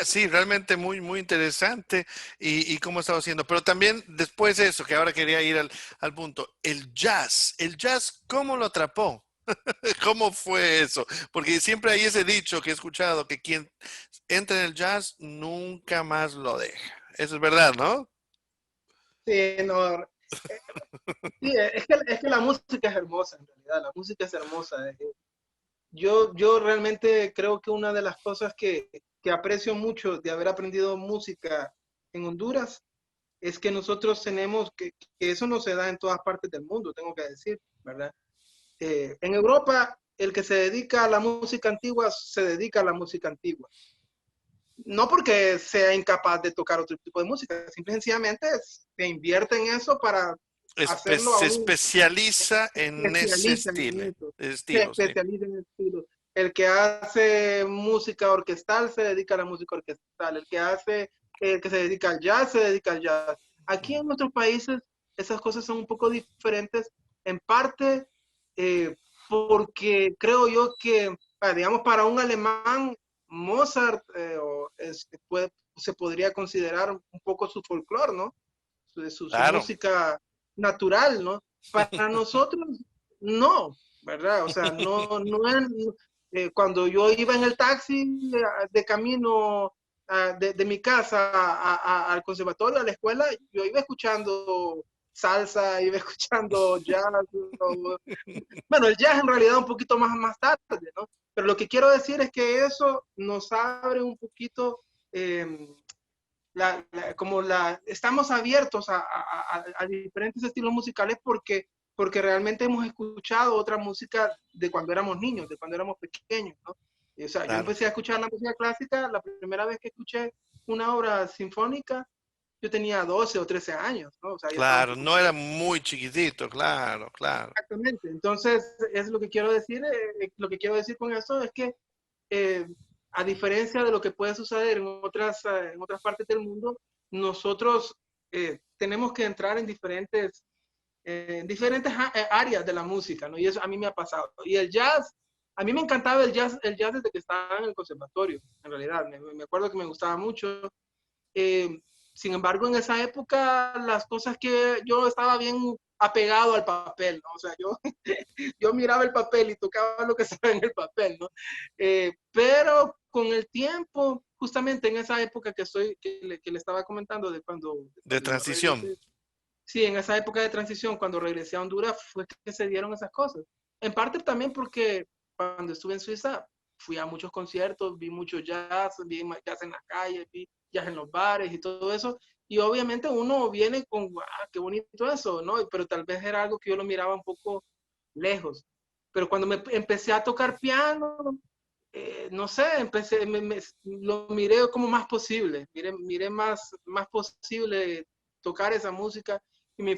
Sí, realmente muy, muy interesante y cómo estaba haciendo. Pero también después de eso, que ahora quería ir al punto, el jazz, ¿cómo lo atrapó? ¿Cómo fue eso? Porque siempre hay ese dicho que he escuchado, que quien entra en el jazz nunca más lo deja. Eso es verdad, ¿no? Sí, no, sí, es que la música es hermosa, en realidad, la música es hermosa. Yo realmente creo que una de las cosas que aprecio mucho de haber aprendido música en Honduras es que nosotros tenemos, que eso no se da en todas partes del mundo, tengo que decir, ¿verdad? En Europa, el que se dedica a la música antigua se dedica a la música antigua. No porque sea incapaz de tocar otro tipo de música, simple y sencillamente se invierte en eso para hacerlo Se aún especializa en ese especializan en eso, se estilo, sí. especializan en el estilo. El que hace música orquestal se dedica a la música orquestal, el que se dedica al jazz se dedica al jazz. Aquí en nuestros países esas cosas son un poco diferentes, en parte porque creo yo que, digamos, para un alemán, Mozart se podría considerar un poco su folclore, ¿no? Su Claro. música natural, ¿no? Para nosotros, no, ¿verdad? O sea, no es, cuando yo iba en el taxi de camino de mi casa al conservatorio, a la escuela, yo iba escuchando salsa, iba escuchando jazz. Bueno, el jazz en realidad un poquito más tarde, ¿no? Pero lo que quiero decir es que eso nos abre un poquito eh, estamos abiertos a diferentes estilos musicales porque realmente hemos escuchado otra música de cuando éramos niños, de cuando éramos pequeños, ¿no? O sea, yo Claro. empecé a escuchar la música clásica, la primera vez que escuché una obra sinfónica, yo tenía 12 o 13 años, ¿no? O sea, ya estaba un Claro, poco no más era muy chiquitito, claro, claro. exactamente. Entonces, es lo que quiero decir, lo que quiero decir con esto es que eh, a diferencia de lo que puede suceder en otras partes del mundo, nosotros tenemos que entrar en diferentes áreas de la música, ¿no? Y eso a mí me ha pasado. Y el jazz, a mí me encantaba el jazz desde que estaba en el conservatorio, en realidad. Me acuerdo que me gustaba mucho. Eh, Sin embargo, en esa época, las cosas que yo estaba bien apegado al papel, ¿no? O sea, yo miraba el papel y tocaba lo que estaba en el papel, ¿no? Pero con el tiempo, justamente en esa época que le estaba comentando de De cuando yo transición. regresé, sí, en esa época de transición, cuando regresé a Honduras, fue que se dieron esas cosas. En parte también porque cuando estuve en Suiza, fui a muchos conciertos, vi mucho jazz, vi jazz en la calle, vi jazz en los bares y todo eso. Y obviamente uno viene con, ah, qué bonito eso, ¿no? Pero tal vez era algo que yo lo miraba un poco lejos. Pero cuando me empecé a tocar piano, no sé, lo miré como más posible, miré más posible tocar esa música y me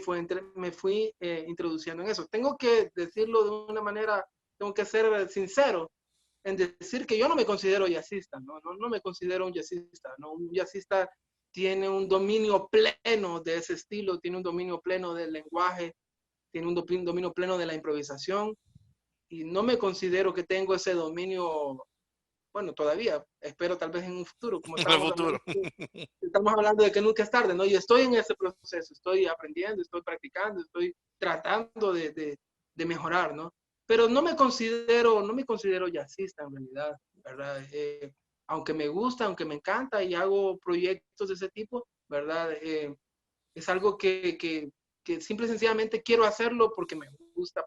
fui introduciendo en eso. Tengo que decirlo de una manera, tengo que ser sincero en decir que yo no me considero jazzista, no me considero un jazzista, ¿no? Un jazzista tiene un dominio pleno de ese estilo, tiene un dominio pleno del lenguaje, tiene un dominio pleno de la improvisación y no me considero que tengo ese dominio, bueno, todavía, espero tal vez en un futuro, como En el futuro. estamos hablando de que nunca es tarde, ¿no? Y estoy en ese proceso, estoy aprendiendo, estoy practicando, estoy tratando de mejorar, ¿no? Pero no me considero jazzista en realidad, ¿verdad? Aunque me gusta, aunque me encanta y hago proyectos de ese tipo, ¿verdad? Es algo que simple y sencillamente quiero hacerlo porque me gusta,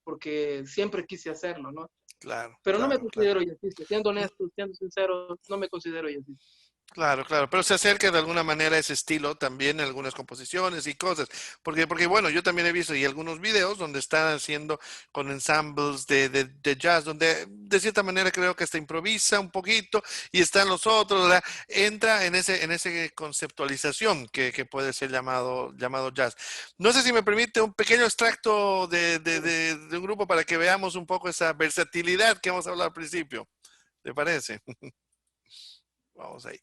porque siempre quise hacerlo, ¿no? Claro, Pero no me claro, claro. considero jazzista, siendo honesto, siendo sincero, no me considero jazzista. Claro, claro, pero se acerca de alguna manera a ese estilo también en algunas composiciones y cosas, porque bueno, yo también he visto y algunos videos donde están haciendo con ensembles de jazz, donde de cierta manera creo que hasta improvisa un poquito y están los otros, ¿verdad? Entra en ese conceptualización que puede ser llamado jazz. No sé si me permite un pequeño extracto de un grupo para que veamos un poco esa versatilidad que hemos hablado al principio, ¿te parece? Vamos ahí.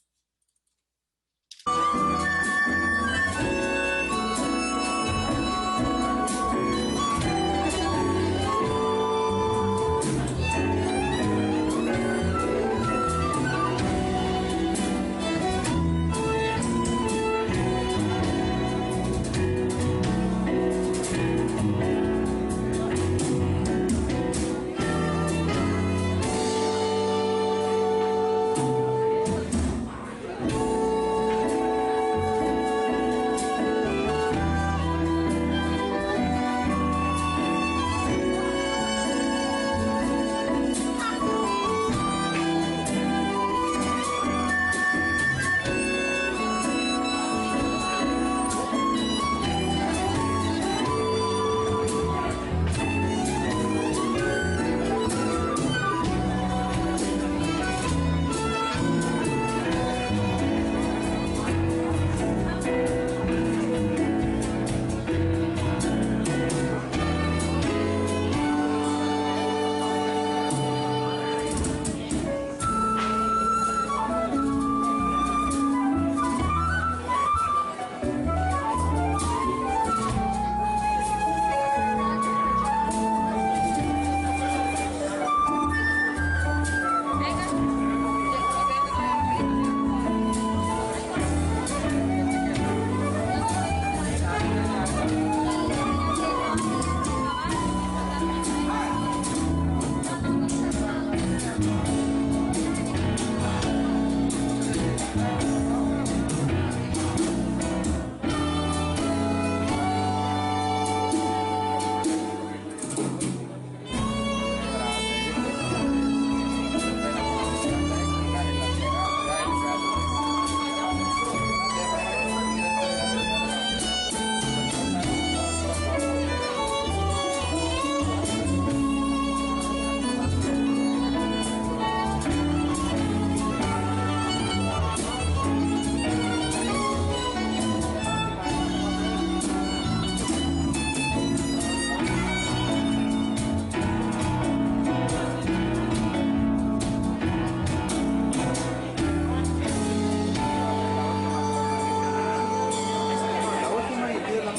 La última y pido la...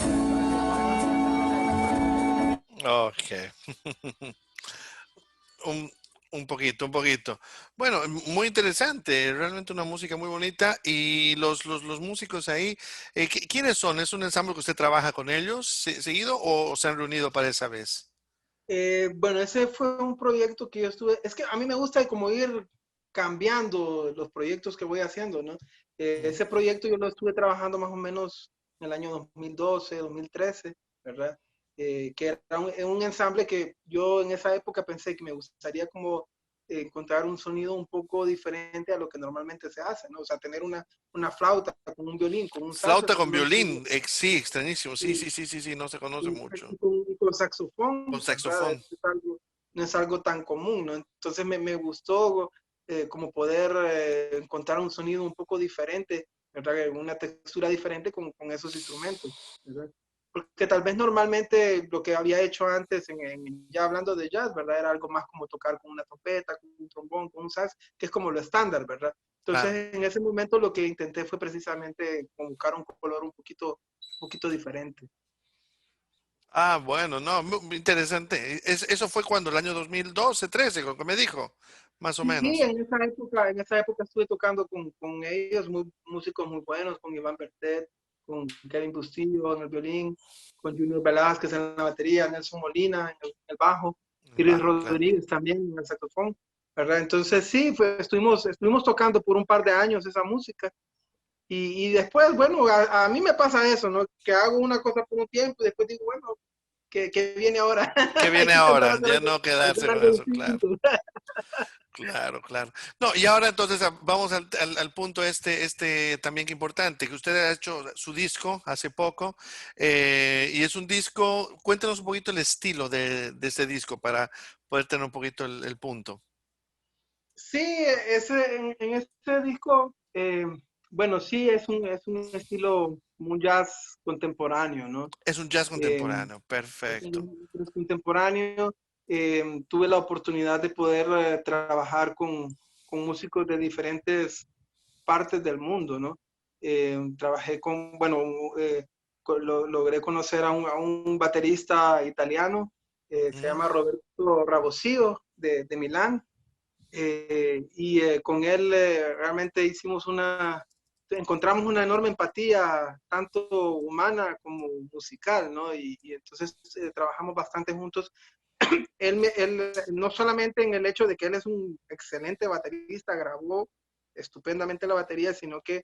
Ok. Un, un poquito, un poquito. Bueno, muy interesante, realmente una música muy bonita. Y los músicos ahí, ¿quiénes son? ¿Es un ensamble que usted trabaja con ellos seguido o se han reunido para esa vez? Bueno, ese fue un proyecto que yo estuve, es que a mí me gusta como ir cambiando los proyectos que voy haciendo, ¿no? Ujú. Ese proyecto yo lo estuve trabajando más o menos en el año 2012, 2013, ¿verdad? Que era un ensamble que yo en esa época pensé que me gustaría como encontrar un sonido un poco diferente a lo que normalmente se hace, ¿no? O sea, tener una flauta con un violín, con un saxo, Flauta eso con no lo tengo. violín, sí, extrañísimo. Sí, sí, sí, sí, sí, no se conoce mucho. Y con Con saxofón, ¿verdad? saxofón. No es algo tan común, ¿no? Entonces me gustó como poder encontrar un sonido un poco diferente, ¿verdad? Una textura diferente con esos instrumentos, ¿verdad? Porque tal vez normalmente lo que había hecho antes, ya hablando de jazz, ¿verdad? Era algo más como tocar con una trompeta, con un trombón, con un sax, que es como lo estándar, ¿verdad? Claro. Entonces, en ese momento lo que intenté fue precisamente como buscar un color un poquito diferente. Ah, bueno, no, muy interesante. Eso fue cuando, el año 2012, 13, lo que me dijo, más o Sí, menos. en esa época estuve tocando con ellos, músicos muy buenos, con Iván Bertet, con Kevin Bustillo en el violín, con Junior Velázquez en la batería, Nelson Molina en el bajo, Chris Bajo, claro. Rodríguez también en el saxofón, ¿verdad? Entonces sí, estuvimos tocando por un par de años esa música y después, bueno, a mí me pasa eso, ¿no? Que hago una cosa por un tiempo y después digo, bueno, que viene ahora. ¿Qué Hay viene que intentar ahora? Ya no quedarse hacer con algo eso, claro. distinto. Claro, claro. No, y ahora entonces vamos al punto también que importante, que usted ha hecho su disco hace poco, y es un disco, cuéntanos un poquito el estilo de ese disco para poder tener un poquito el punto. Sí, en este disco, bueno, sí, es un estilo muy jazz contemporáneo, ¿no? Es un jazz Eh, contemporáneo, es perfecto. un jazz contemporáneo. Tuve la oportunidad de poder trabajar con músicos de diferentes partes del mundo, ¿no? Trabajé bueno, logré conocer a un baterista italiano, se llama Mm. Roberto Rabosio, de Milán. Con él realmente encontramos una enorme empatía, tanto humana como musical, ¿no? Y entonces trabajamos bastante juntos. Él, no solamente en el hecho de que él es un excelente baterista, grabó estupendamente la batería, sino que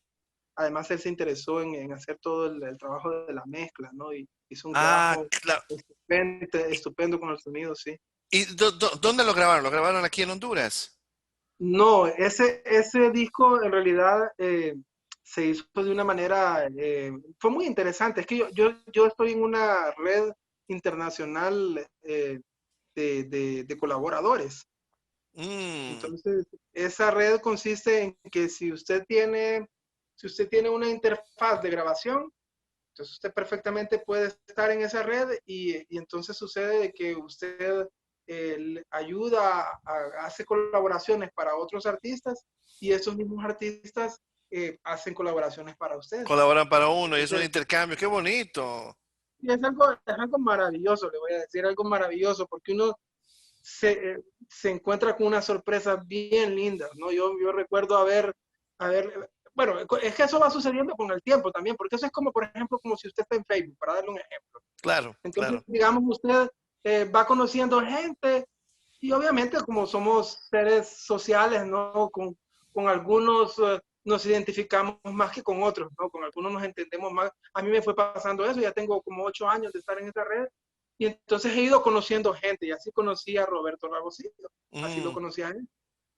además él se interesó en hacer todo el trabajo de la mezcla, ¿no? Y hizo un Ah, trabajo claro. estupendo, estupendo con el sonido, sí. ¿Y dónde lo grabaron? ¿Lo grabaron aquí en Honduras? No, ese disco en realidad se hizo de una manera, fue muy interesante. Es que yo estoy en una red internacional de colaboradores. Mm. Entonces, esa red consiste en que si usted tiene una interfaz de grabación, entonces usted perfectamente puede estar en esa red y entonces sucede de que usted ayuda, hace colaboraciones para otros artistas y esos mismos artistas hacen colaboraciones para usted. Colaboran para uno y es un Entonces, intercambio. ¡Qué bonito! y es algo maravilloso, le voy a decir, algo maravilloso, porque uno se encuentra con unas sorpresas bien lindas, ¿no? Yo recuerdo bueno, es que eso va sucediendo con el tiempo también, porque eso es como, por ejemplo, como si usted está en Facebook, para darle un ejemplo. Claro, Entonces, claro. digamos, usted va conociendo gente y obviamente como somos seres sociales, ¿no? Con algunos nos identificamos más que con otros, ¿no? Con algunos nos entendemos más. A mí me fue pasando eso, ya tengo como 8 años de estar en esa red y entonces he ido conociendo gente y así conocí a Roberto Ragosillo, así lo Mm. conocí a él.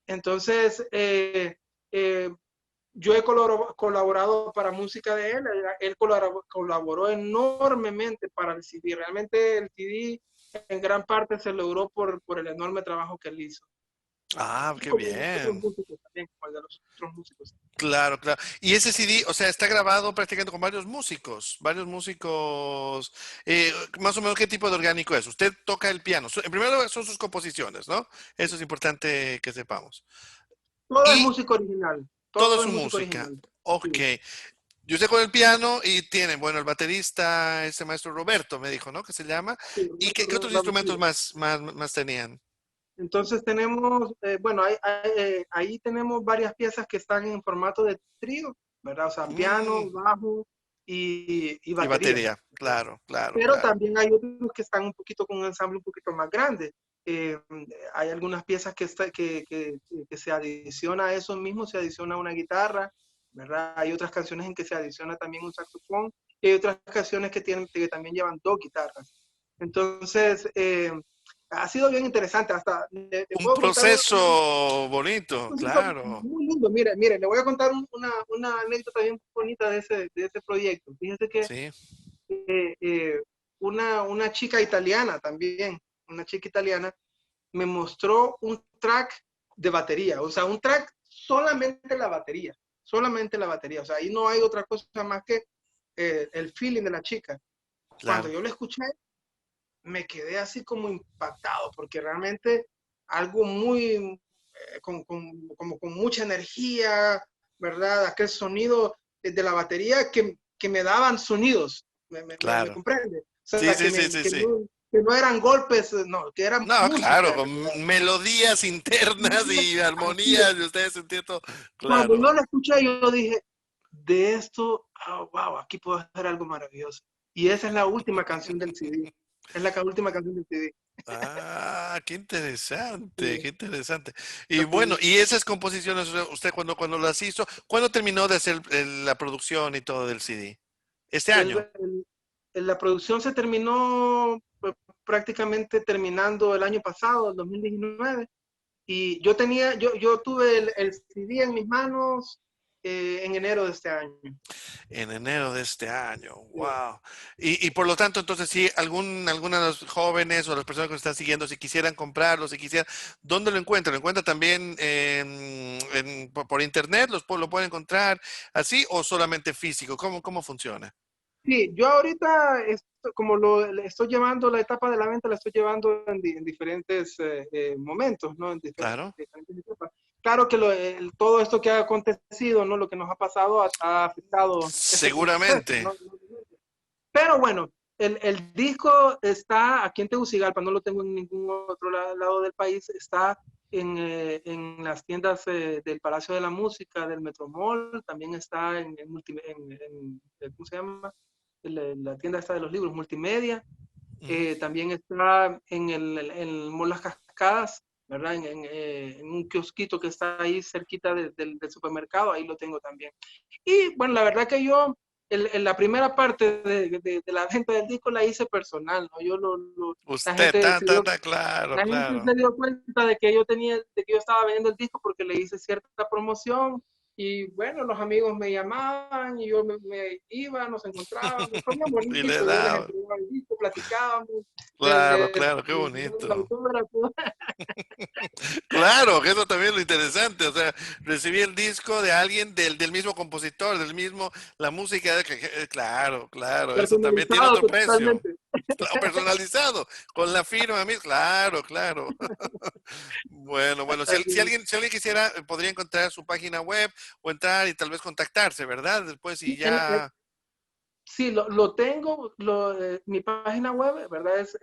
Entonces, eh, yo he colaborado para música de él, él colaboró enormemente para el CD. Realmente el CD en gran parte se logró por el enorme trabajo que él hizo, ¿verdad? Ah, Y qué como otros bien. músicos también, como el de los otros músicos. Claro, claro. Y ese CD, o sea, está grabado prácticamente con varios músicos, más o menos, ¿qué tipo de orgánico es? Usted toca el piano. En primer lugar son sus composiciones, ¿no? Eso es importante que sepamos. Todo es Y música original, toda todo es su música música. original. Ok. Sí. Y usted con el piano y tiene, bueno, el baterista, ese maestro Roberto, me dijo, ¿no? Que se llama. Sí, ¿Y qué otros Ramos, instrumentos sí. más tenían? Entonces tenemos, bueno, ahí tenemos varias piezas que están en formato de trío, ¿verdad? O sea, piano, Mm. bajo y Y batería. batería. ¿Verdad? Claro, claro, Pero claro. también hay otros que están un poquito con un ensamble un poquito más grande. Eh, Hay algunas piezas que se adiciona a eso mismo, se adiciona una guitarra, ¿verdad? Hay otras canciones en que se adiciona también un saxofón y hay otras canciones que también llevan dos guitarras. Entonces, ha sido bien interesante. Hasta le Un puedo contar proceso un bonito, proceso claro. muy lindo. Mire, le voy a contar una anécdota bien bonita de ese proyecto. Fíjense que Sí. eh, eh, una chica italiana también, una chica italiana, me mostró un track de batería, o sea, un track solamente la batería, o sea, ahí no hay otra cosa más que el feeling de la chica. Cuando Claro. yo lo escuché, me quedé así como impactado, porque realmente algo muy, como con mucha energía, ¿verdad? Aquel sonido de la batería que me daban sonidos, me Claro. comprende. O Sí, sea, sí, sí, sí, sí. que no eran golpes, no, que era No, claro, música. con melodías internas y Así es. armonías, y ustedes entienden todo. Cuando Claro. yo la escuché, yo dije, de esto, wow, aquí puedo hacer algo maravilloso. Y esa es la última canción del CD. Es la última canción del CD. Ah, qué interesante, Sí, qué interesante. Y bueno, así. y esas composiciones, usted cuando las hizo, ¿cuándo terminó de hacer la producción y todo del CD? ¿Este El, año? la producción se terminó prácticamente terminando el año pasado, el 2019. Y yo tuve el CD en mis manos en enero de este año. En enero de este año, Sí, wow. Y por lo tanto, entonces, si alguna de los jóvenes o las personas que nos están siguiendo, si quisieran comprarlo, si quisieran, ¿dónde lo encuentran? ¿Lo encuentran también por internet? ¿Lo pueden encontrar así o solamente físico? ¿Cómo funciona? sí, yo ahorita, como le estoy llevando la etapa de la venta, la estoy llevando en diferentes momentos, ¿no? En Claro, diferentes etapas. Claro que todo esto que ha acontecido, ¿no? Lo que nos ha pasado ha afectado ese proceso, seguramente. ¿no? Pero bueno, el disco está aquí en Tegucigalpa, no lo tengo en ningún otro lado del país, está en las tiendas del Palacio de la Música, del Metromall, también está ¿cómo se llama? La tienda esta de los libros, Multimedia, Ujú. también está en el Mall Las Cascadas, ¿verdad? En un kiosquito que está ahí cerquita del supermercado, ahí lo tengo también. Y bueno, la verdad que yo, la primera parte de la venta del disco la hice personal, ¿no? La Usted, gente se dio, claro, la gente claro. se dio cuenta de que yo estaba vendiendo el disco porque le hice cierta promoción y bueno, los amigos me llamaban y yo me iba, nos encontrábamos, fue bien Y le bonito, yo les daba. entregaba el disco, platicábamos Claro, de claro, qué el bonito. autógrafo. Claro, que eso también es lo interesante, o sea, recibí el disco de alguien del mismo compositor, del mismo, la música, claro, claro, eso también tiene Personalizado otro precio. totalmente. Claro, personalizado, con la firma, claro, claro. Bueno, bueno, si alguien quisiera, podría encontrar su página web o entrar y tal vez contactarse, ¿verdad? Después y Sí, ya. sí, lo tengo, mi página web, ¿verdad? Es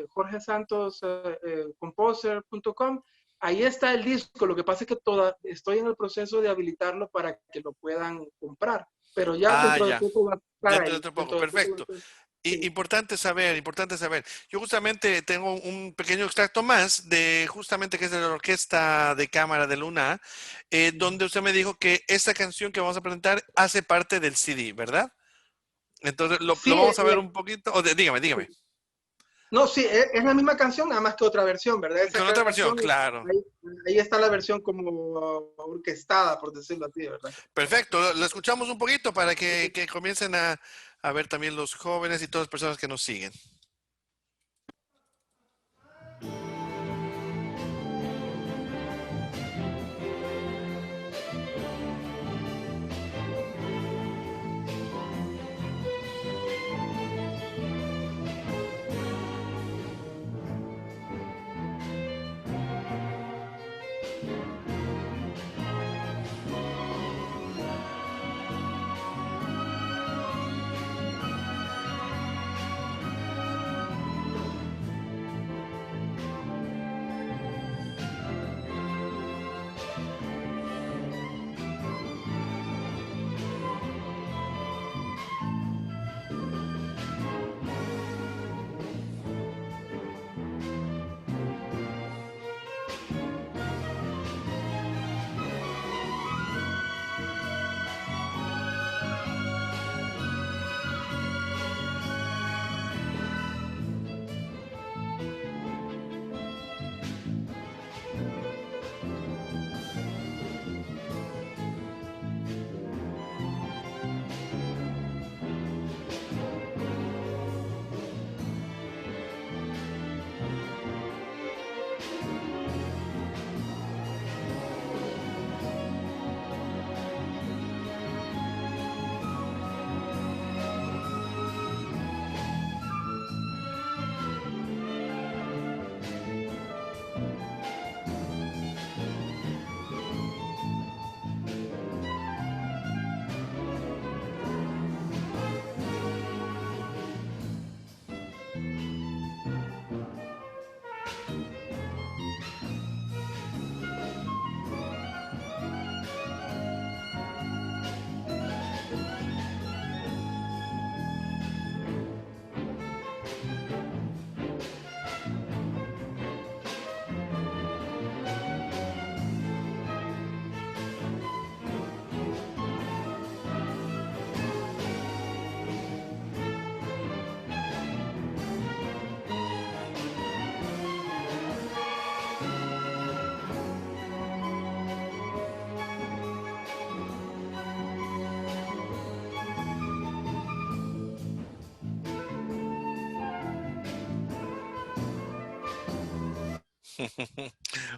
jorgesantoscomposer.com. Ahí está el disco. Lo que pasa es que estoy en el proceso de habilitarlo para que lo puedan comprar. Pero ya Ah, dentro de ya. poco va a estar Dentro de ahí. otro poco, Dentro de poco va a perfecto. estar. Sí. Importante saber, importante saber. Yo justamente tengo un pequeño extracto más de justamente que es de la Orquesta de Cámara de Luna, donde usted me dijo que esta canción que vamos a presentar hace parte del CD, ¿verdad? Entonces, lo Sí, vamos a ver un poquito. Dígame, dígame. no, sí, es la misma canción, nada más que otra versión, ¿verdad? Esa Con otra versión, canción, claro. ahí, ahí está la versión como orquestada, por decirlo así, ¿verdad? Perfecto. Lo escuchamos un poquito para que comiencen a ver también los jóvenes y todas las personas que nos siguen.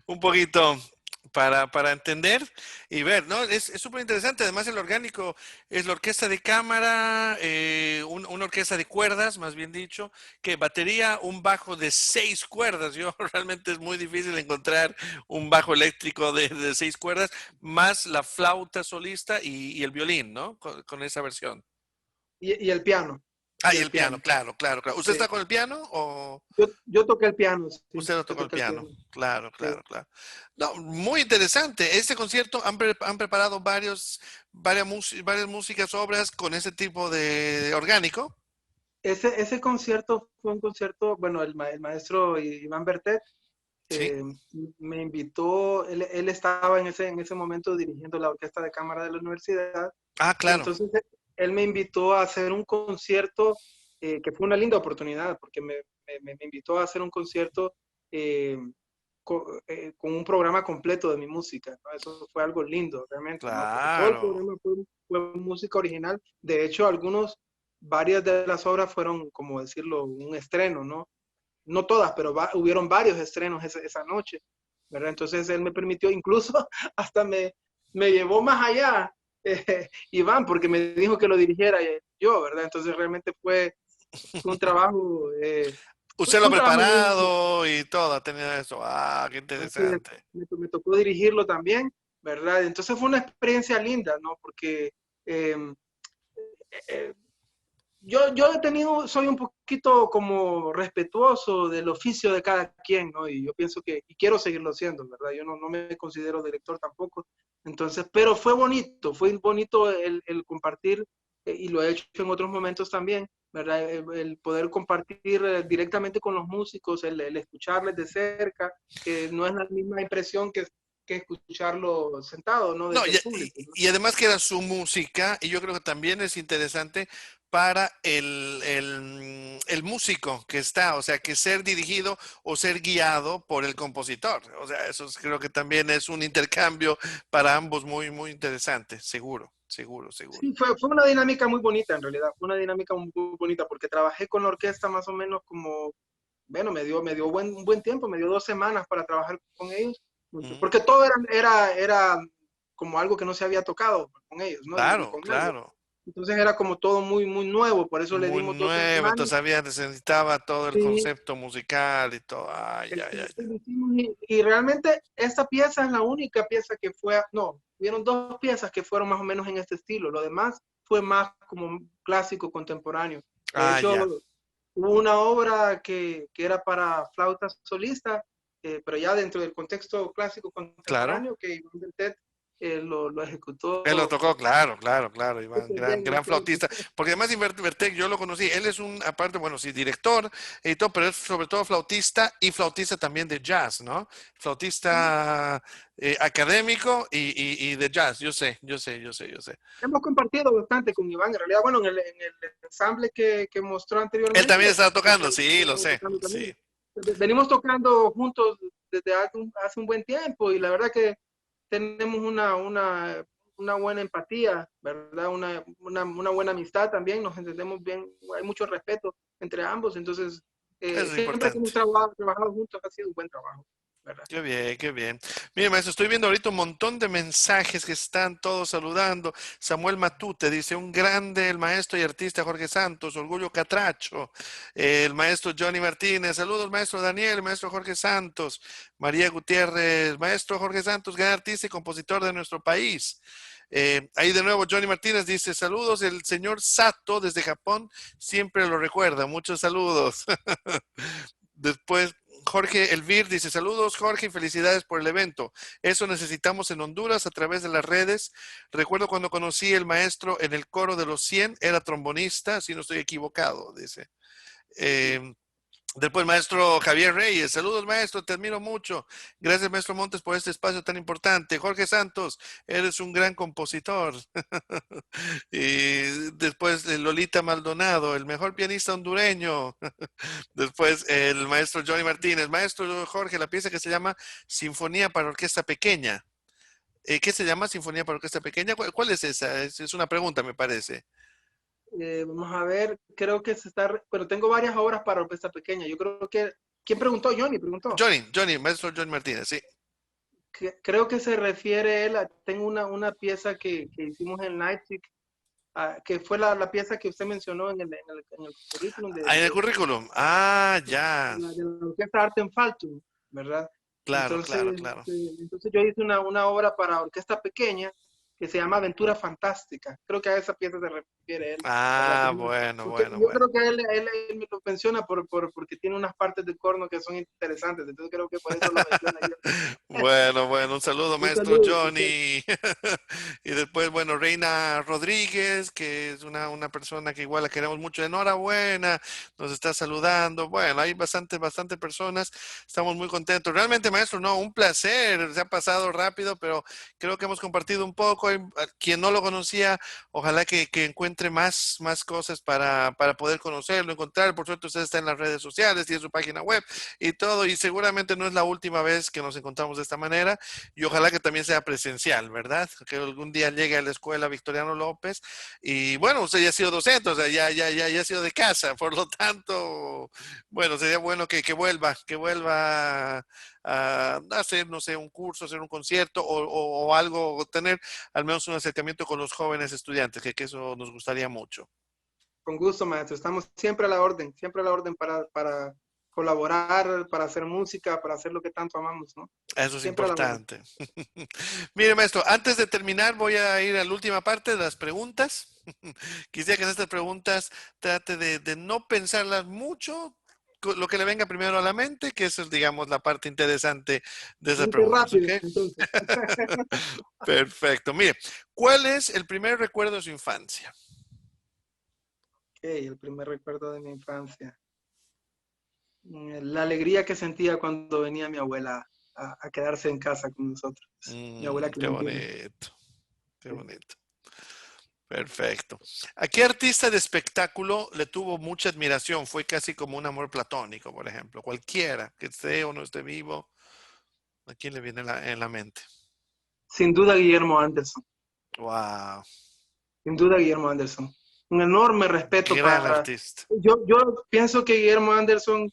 Un poquito para entender y ver, ¿no? Es súper interesante. Además, el orgánico es la orquesta de cámara, una orquesta de cuerdas, más bien dicho, que batería, un bajo de 6 cuerdas. Yo realmente es muy difícil encontrar un bajo eléctrico de 6 cuerdas, más la flauta solista y el violín, ¿no? Con esa versión. Y el piano, Ah, y y el el piano, piano. claro, claro, claro. ¿Usted está Sí. con el piano o...? Yo toqué el piano, sí, Usted lo yo tocó el toqué el piano, piano. claro, Sí. claro, claro. No, muy interesante. Este concierto han preparado varias músicas, obras con ese tipo de orgánico. Ese concierto fue un concierto, bueno, el maestro Iván Bertet Sí. eh, me invitó, él estaba en ese momento dirigiendo la orquesta de cámara de la universidad, Ah, y claro, entonces él me invitó a hacer un concierto que fue una linda oportunidad, porque me invitó a hacer un concierto eh, con un programa completo de mi música, ¿no? Eso fue algo lindo, realmente, ¿no? Porque todo el claro. programa fue música original. De hecho, varias de las obras fueron, como decirlo, un estreno, ¿no? No todas, pero hubieron varios estrenos esa noche, ¿verdad? Entonces él me permitió, incluso hasta me llevó más allá, Iván, porque me dijo que lo dirigiera yo, ¿verdad? Entonces realmente fue un trabajo, Usted lo fue ha un trabajo muy, preparado y todo, ha tenido eso. Ah, qué así es, interesante. me tocó dirigirlo también, ¿verdad? Entonces fue una experiencia linda, ¿no? Porque eh, eh, yo he tenido, soy un poquito como respetuoso del oficio de cada quien, ¿no? Y yo pienso y quiero seguirlo siendo, ¿verdad? Yo no me considero director tampoco. Entonces, pero fue bonito el compartir, y lo he hecho en otros momentos también, ¿verdad? El poder compartir directamente con los músicos, el escucharles de cerca, que no es la misma impresión que escucharlo sentado, ¿no? No, Desde el público, ¿no? y además que era su música, y yo creo que también es interesante para el músico que está, o sea, que ser dirigido o ser guiado por el compositor. O sea, creo que también es un intercambio para ambos muy, muy interesante, seguro, seguro, seguro. Sí, fue una dinámica muy bonita en realidad, fue una dinámica muy bonita porque trabajé con la orquesta más o menos como, bueno, me dio un buen tiempo, me dio 2 semanas para trabajar con ellos, Ujú. porque todo era como algo que no se había tocado con ellos, ¿no? Ni Claro, con nadie. claro. Entonces era como todo muy, muy nuevo, por eso le Muy dimos dos nuevo, semanas. entonces necesitaba todo el Sí, concepto musical y todo. Ay, ay, ay. exacto, lo hicimos y realmente esta pieza es la única pieza que fue, no, hubieron dos piezas que fueron más o menos en este estilo, lo demás fue más como clásico contemporáneo. De Ah, hecho, ya. hubo una obra que era para flauta solista, pero ya dentro del contexto clásico Claro. contemporáneo, que Iván Deltet lo Él lo ejecutó tocó, claro, claro, claro, Iván, súper gran, bien. gran flautista. Porque además Invertec, yo lo conocí, él es aparte, bueno, sí, director y todo, pero es sobre todo flautista y flautista también de jazz, ¿no? Flautista académico y de jazz, yo sé, yo sé, yo sé, yo sé. Hemos compartido bastante con Iván, en realidad, bueno, en el ensamble que mostró Él anteriormente, también estaba tocando, estamos sí, lo sé, tocando sí. también. Venimos tocando juntos desde hace un buen tiempo y la verdad que tenemos una buena empatía, ¿verdad? Una buena amistad también, nos entendemos bien, hay mucho respeto entre ambos, entonces Eso es siempre que hemos importante. trabajado juntos ha sido un buen trabajo, ¿verdad? Qué bien, qué bien. Mire, maestro, estoy viendo ahorita un montón de mensajes que están todos saludando. Samuel Matute dice, un grande el maestro y artista Jorge Santos, Orgullo Catracho. El maestro Johnny Martínez, saludos maestro Daniel, maestro Jorge Santos. María Gutiérrez, maestro Jorge Santos, gran artista y compositor de nuestro país. Ahí de nuevo Johnny Martínez dice, saludos, el señor Sato desde Japón siempre lo recuerda. Muchos saludos. Después, Jorge Elvir dice, saludos Jorge y felicidades por el evento. Eso necesitamos en Honduras a través de las redes. Recuerdo cuando conocí el maestro en el coro de los 100, era trombonista, si no estoy equivocado, dice. Eh, Después, maestro Javier Reyes, saludos maestro, te admiro mucho. Gracias maestro Montes por este espacio tan importante. Jorge Santos, eres un gran compositor. Y después Lolita Maldonado, el mejor pianista hondureño. Después el maestro Johnny Martínez, maestro Jorge, la pieza que se llama Sinfonía para Orquesta Pequeña. ¿Qué se llama Sinfonía para Orquesta Pequeña? ¿Cuál es esa? Es una pregunta, me parece. Vamos a ver, creo que bueno, tengo varias obras para orquesta pequeña. Yo creo que ¿Quién preguntó? Johnny preguntó. Johnny, maestro Johnny Martínez, sí. Creo que se refiere él tengo una pieza que hicimos en Leipzig, que fue la pieza que usted mencionó en el currículum Ah, en el currículum. Ah, ya. de la orquesta Arte en Faltum, ¿verdad? Claro, claro, claro. Entonces yo hice una obra para orquesta pequeña que se llama Aventura Fantástica. Creo que a esa pieza se refiere él, ¿verdad? Ah, bueno, Porque bueno, yo bueno. creo que él me lo menciona porque tiene unas partes del corno que son interesantes. Entonces creo que por eso lo menciona yo. Bueno, bueno, un saludo, Un maestro saludo. Johnny. Y después, bueno, Reina Rodríguez, que es una persona que igual la queremos mucho. Enhorabuena, nos está saludando. Bueno, hay bastante personas. Estamos muy contentos. Realmente, maestro, no, un placer. Se ha pasado rápido, pero creo que hemos compartido un poco. Quien no lo conocía, ojalá que encuentre más cosas para poder conocerlo, encontrar. Por suerte, usted está en las redes sociales, tiene su página web y todo, y seguramente no es la última vez que nos encontramos de esta manera, y ojalá que también sea presencial, ¿verdad? Que algún día llegue a la escuela Victoriano López, y bueno, usted ya ha sido docente, o sea, ya ha sido de casa, por lo tanto, bueno, sería bueno que vuelva a hacer, no sé, un curso, hacer un concierto o algo, tener al menos un acercamiento con los jóvenes estudiantes, que eso nos gustaría mucho. Con gusto, maestro. Estamos siempre a la orden para colaborar, para hacer música, para hacer lo que tanto amamos, ¿no? Eso es Siempre a la orden. importante. Mire, maestro, antes de terminar, voy a ir a la última parte de las preguntas. Quisiera que en estas preguntas trate de no pensarlas mucho, lo que le venga primero a la mente, que esa es, digamos, la parte interesante de esas Tiene que ser preguntas, ¿ok? rápido, entonces. Perfecto. Mire, ¿cuál es el primer recuerdo de su infancia? Ok, el primer recuerdo de mi infancia. La alegría que sentía cuando venía mi abuela a quedarse en casa con nosotros. Mi abuela Qué Clementina. bonito, qué Sí. bonito. Perfecto. ¿A qué artista de espectáculo le tuvo mucha admiración? Fue casi como un amor platónico, por ejemplo. Cualquiera, que esté o no esté vivo, ¿a quién le viene en la mente? Sin duda Guillermo Anderson. Wow, Sin duda Guillermo Anderson. Un enorme respeto gran para... artista. Yo pienso que Guillermo Anderson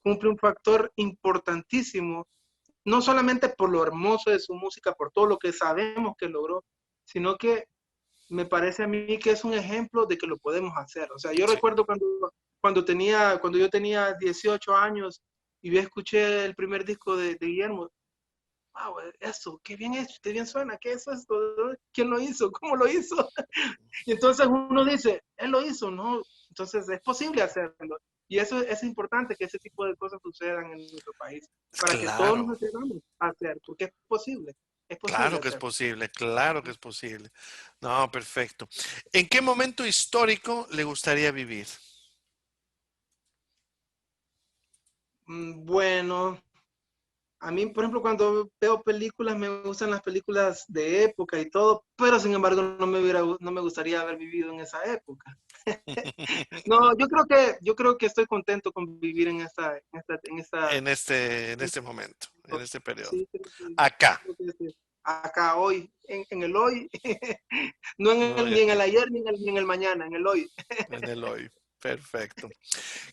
cumple un factor importantísimo, no solamente por lo hermoso de su música, por todo lo que sabemos que logró, sino que me parece a mí que es un ejemplo de que lo podemos hacer. O sea, yo Sí. recuerdo cuando yo tenía 18 años y yo escuché el primer disco de Guillermo. Wow, eso, qué bien hecho, qué bien suena, qué es esto, quién lo hizo, cómo lo hizo. Y entonces uno dice, él lo hizo, ¿no? Entonces es posible hacerlo. Y eso es importante que ese tipo de cosas sucedan en nuestro país, para que todos Claro, nos atrevamos a hacer, porque es posible claro que es hacer. posible, claro que es posible. No, perfecto. ¿En qué momento histórico le gustaría vivir? Bueno, a mí, por ejemplo, cuando veo películas, me gustan las películas de época y todo, pero sin embargo no me gustaría haber vivido en esa época. No, yo creo que estoy contento con vivir En este momento, en este periodo. sí, Acá. creo que sí. Acá hoy, en el hoy, no No, ni en el ayer ni en el mañana, en el hoy. en el hoy. Perfecto.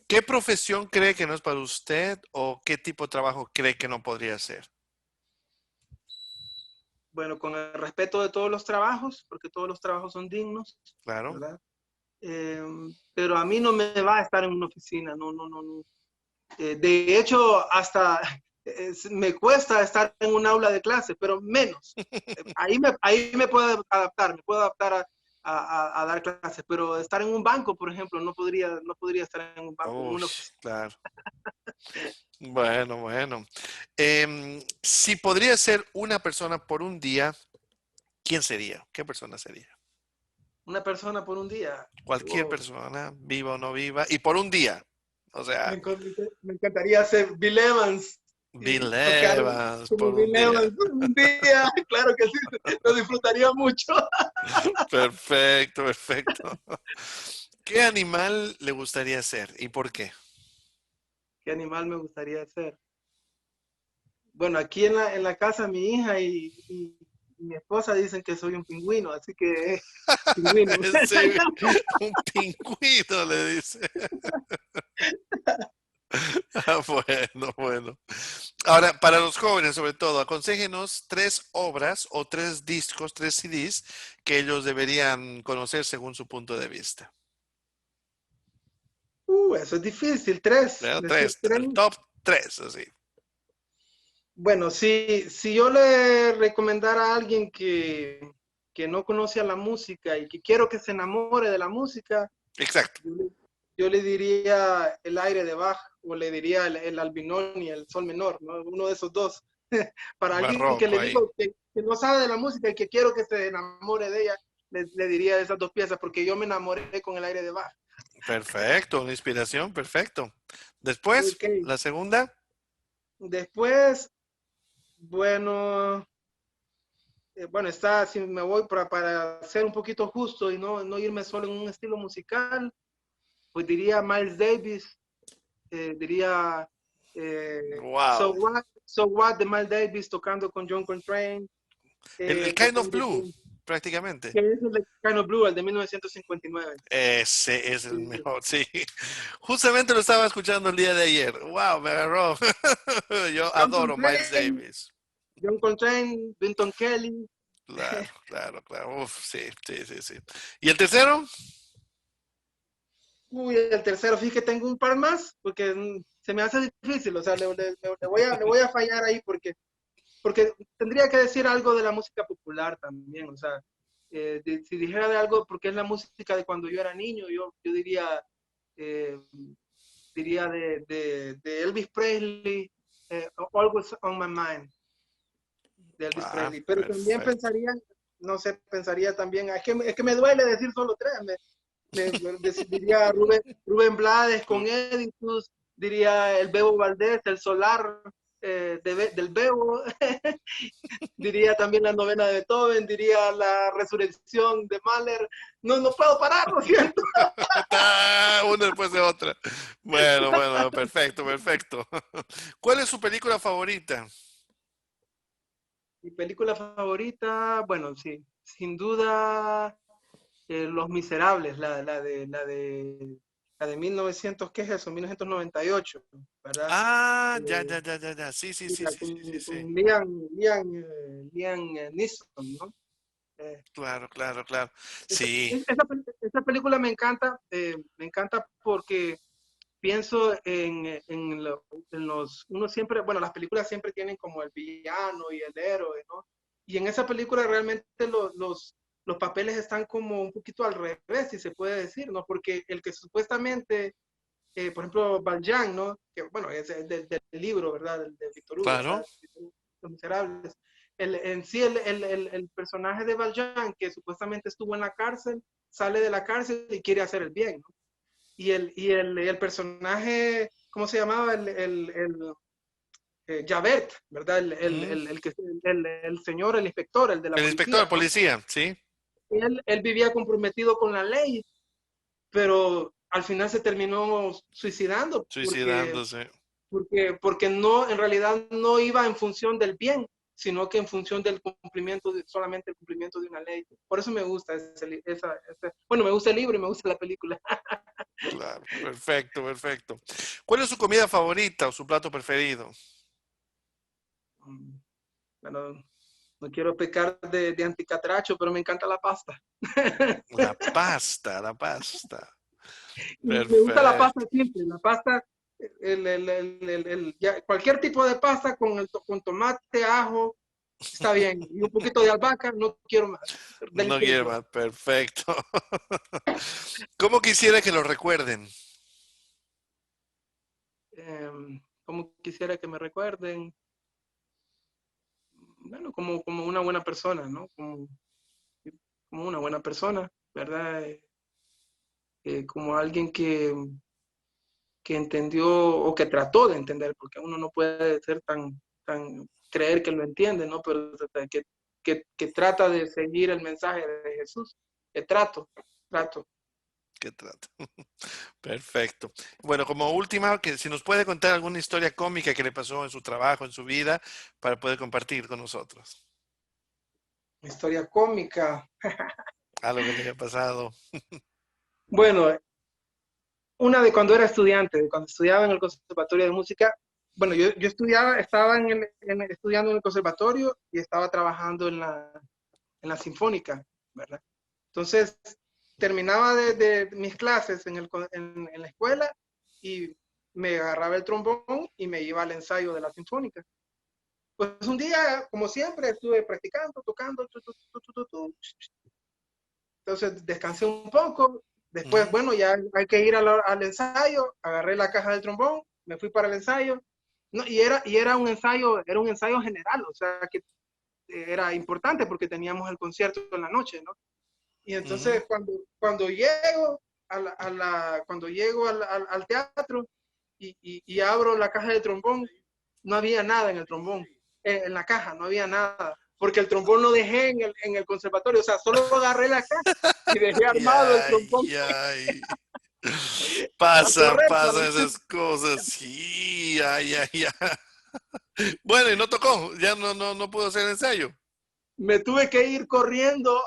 ¿Qué profesión cree que no es para usted o qué tipo de trabajo cree que no podría hacer? Bueno, con el respeto de todos los trabajos, porque todos los trabajos son dignos, Claro. ¿verdad? Eh, pero a mí no me va a estar en una oficina, no, no, no, no. De hecho, hasta me cuesta estar en un aula de clase, pero menos. Ahí me puedo adaptar a dar clases, pero estar en un banco, por ejemplo, no podría estar en un banco, en Uy, una oficina. claro. Bueno, bueno. Si podría ser una persona por un día, ¿quién sería? ¿Qué persona sería? Una persona por un día. Cualquier Wow. persona, viva o no viva, y por un día. O sea, Me encantaría ser Bill Evans y Bill tocar Evans como por un Bill día. Evans un día. Claro que sí, lo disfrutaría mucho. Perfecto, perfecto. ¿Qué animal le gustaría ser y por qué? ¿Qué animal me gustaría ser? Bueno, aquí en la casa mi hija y mi esposa dicen que soy un pingüino, así que pingüino. Sí, un pingüino le dice. Bueno, bueno. Ahora, para los jóvenes, sobre todo, aconséjenos 3 obras o 3 discos, 3 CDs que ellos deberían conocer según su punto de vista. Eso es difícil. Tres, ¿Verdad? decir tres. El top 3, así. Bueno, si yo le recomendara a alguien que no conoce a la música y que quiero que se enamore de la música, Exacto. yo le diría el aire de Bach o le diría el Albinoni, el sol menor, ¿no? Uno de esos dos. Para alguien que Barroco le ahí. digo que no sabe de la música y que quiero que se enamore de ella, le diría esas dos piezas porque yo me enamoré con el aire de Bach. Perfecto, una inspiración, perfecto. Después, Ok, la segunda. después, bueno, bueno, está, si me voy para ser un poquito justo y no irme solo en un estilo musical, pues diría Miles Davis, diría Wow. So What de Miles Davis tocando con John Coltrane, El Kind of tocando Blue, con, prácticamente. que es el de Kind of Blue, el de 1959. Ese es el Sí, mejor, sí. Justamente lo estaba escuchando el día de ayer. Wow, me agarró. Yo John adoro Miles Coltrane, Davis. John Coltrane, Vinton Kelly. Claro, claro, claro. Uf, sí, sí, sí, sí. ¿Y el tercero? Uy, el tercero, fíjate que tengo un par más, porque se me hace difícil, o sea, le voy a fallar ahí porque tendría que decir algo de la música popular también, o sea, si dijera de algo, porque es la música de cuando yo era niño, yo diría, eh, diría de Elvis Presley, Always on My Mind, de Elvis Ah, Presley, pero también perfecto. pensaría, no sé, pensaría también, es que me duele decir solo tres, diría Rubén Blades con Editus, diría el Bebo Valdés, el Solar del Bebo, diría también la novena de Beethoven, diría la resurrección de Mahler. No puedo parar, lo siento. Una después de otra. Bueno, bueno, perfecto, perfecto. ¿Cuál es su película favorita? Mi película favorita, bueno, sí, sin duda, Los Miserables, la de 1900, ¿qué es eso? 1998, ¿verdad? Ah, ya, Eh, ya, ya, ya, ya. Sí, sí, sí, sí, sí, sí, sí. con Liam Neeson, ¿no? Eh, Claro, claro, claro. esa, Sí, esa película me encanta porque pienso en los, uno siempre, bueno, las películas siempre tienen como el villano y el héroe, ¿no? Y en esa película realmente los papeles están como un poquito al revés, si se puede decir, ¿no? Porque el que supuestamente, por ejemplo, Valjean, ¿no? Que bueno, es del libro, ¿verdad? De Victor Hugo, claro. ¿verdad? Los Miserables. En sí, el personaje de Valjean, que supuestamente estuvo en la cárcel, sale de la cárcel y quiere hacer el bien, ¿no? Y el personaje, ¿cómo se llamaba? Javert, ¿verdad? Mm. El señor, el inspector, el de la El inspector de policía, ¿no? policía, sí. Él vivía comprometido con la ley, pero al final se terminó suicidando Suicidándose. porque no, en realidad no iba en función del bien, sino que en función del cumplimiento, solamente el cumplimiento de una ley. Por eso me gusta bueno, me gusta el libro y me gusta la película. Claro, perfecto, perfecto. ¿Cuál es su comida favorita o su plato preferido? Bueno, no quiero pecar de anticatracho, pero me encanta la pasta. La pasta, la pasta. Y me gusta la pasta Perfecto. simple, la pasta, cualquier tipo de pasta con tomate, ajo, está bien. Y un poquito de albahaca, no quiero más. No quiere Delicioso. más, perfecto. ¿Cómo quisiera que lo recuerden? Como quisiera que me recuerden, bueno, como una buena persona, ¿no? Como una buena persona, ¿verdad? Como alguien que entendió o que trató de entender, porque uno no puede ser tan creer que lo entiende, ¿no? Pero que trata de seguir el mensaje de Jesús, que trato. ¿Qué trata? Perfecto. Bueno, como última, que si nos puede contar alguna historia cómica que le pasó en su trabajo, en su vida, para poder compartir con nosotros. Historia cómica. Algo que le haya pasado. Bueno, Una de cuando era estudiante, de cuando estudiaba en el Conservatorio de Música. Bueno, yo estudiaba, estaba estudiando en el conservatorio y estaba trabajando en la sinfónica, ¿verdad? Entonces, terminaba de mis clases en la escuela y me agarraba el trombón y me iba al ensayo de la sinfónica. Pues un día, como siempre, estuve practicando, tocando, entonces descansé un poco. Después, bueno, ya hay que ir al ensayo, agarré la caja del trombón, me fui para el ensayo, no, y era un ensayo general, o sea que era importante porque teníamos el concierto en la noche, ¿no? Y entonces cuando llego cuando llego al teatro y abro la caja de trombón, no había nada en el trombón, en la caja, no había nada, porque el trombón lo dejé en el conservatorio, o sea, solo agarré la caja y dejé armado el trombón Ay. a correr Pasan esas cosas. Sí, ay, ay, ay. Bueno, y no tocó, ya no pudo hacer ensayo. me tuve que ir corriendo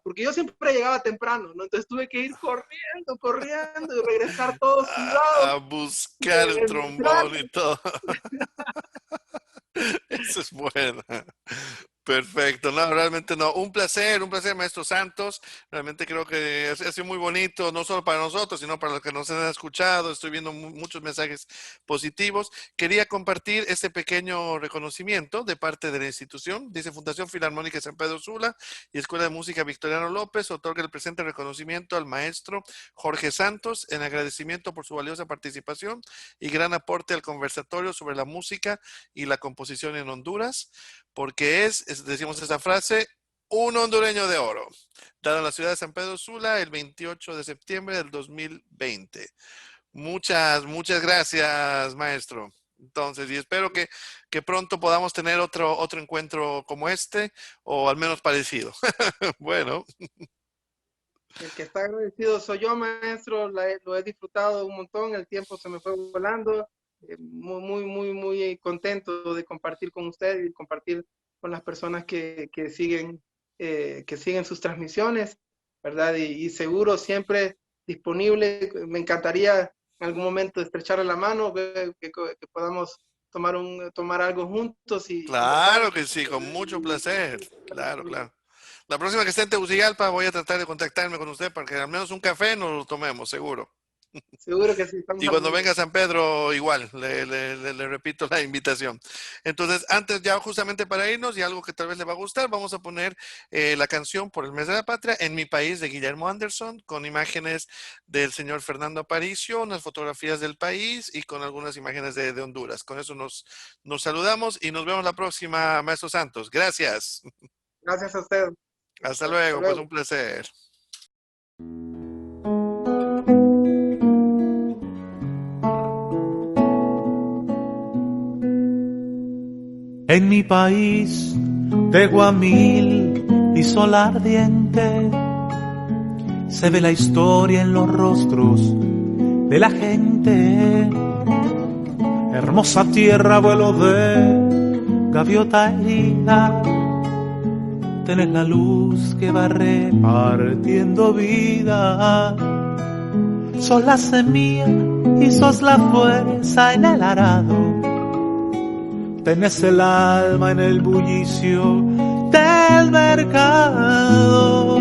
porque yo siempre llegaba temprano, ¿no? Entonces tuve que ir corriendo y regresar todo sudado, A buscar el entrar. trombón y todo. Eso es bueno. Perfecto, no, realmente no. Un placer, Maestro Santos. Realmente creo que ha sido muy bonito, no solo para nosotros, sino para los que nos han escuchado. Estoy viendo muchos mensajes positivos. Quería compartir este pequeño reconocimiento de parte de la institución. Dice Fundación Filarmónica San Pedro Sula y Escuela de Música Victoriano López otorga el presente reconocimiento al maestro Jorge Santos en agradecimiento por su valiosa participación y gran aporte al conversatorio sobre la música y la composición en Honduras, porque decimos esa frase, un hondureño de oro, dado en la ciudad de San Pedro Sula el 28 de septiembre del 2020. Muchas gracias, maestro. Entonces, y espero que pronto podamos tener otro encuentro como este, o al menos parecido. Bueno. El que está agradecido soy yo, maestro, lo he disfrutado un montón, el tiempo se me fue volando, muy contento de compartir con usted y compartir con las personas que siguen sus transmisiones, ¿verdad? Y seguro siempre disponible. Me encantaría en algún momento estrecharle la mano, que podamos tomar algo juntos y conversar. Claro que sí, con mucho placer. Claro, claro. La próxima que esté en Tegucigalpa voy a tratar de contactarme con usted para que al menos un café nos lo tomemos, seguro. Seguro que sí, estamos Y cuando hablando. venga a San Pedro, igual, le repito la invitación. Entonces, antes ya justamente para irnos, y algo que tal vez le va a gustar, vamos a poner la canción por el mes de la patria, En mi país, de Guillermo Anderson, con imágenes del señor Fernando Aparicio, unas fotografías del país y con algunas imágenes de Honduras. Con eso nos saludamos y nos vemos la próxima, Maestro Santos. Gracias. Gracias a usted. Hasta Hasta luego, pues luego. un placer. En mi país de Guamil y sol ardiente se ve la historia en los rostros de la gente. Hermosa tierra, vuelo de gaviota herida, tenés la luz que va repartiendo vida. Sos la semilla y sos la fuerza en el arado. Tenés el alma en el bullicio del mercado.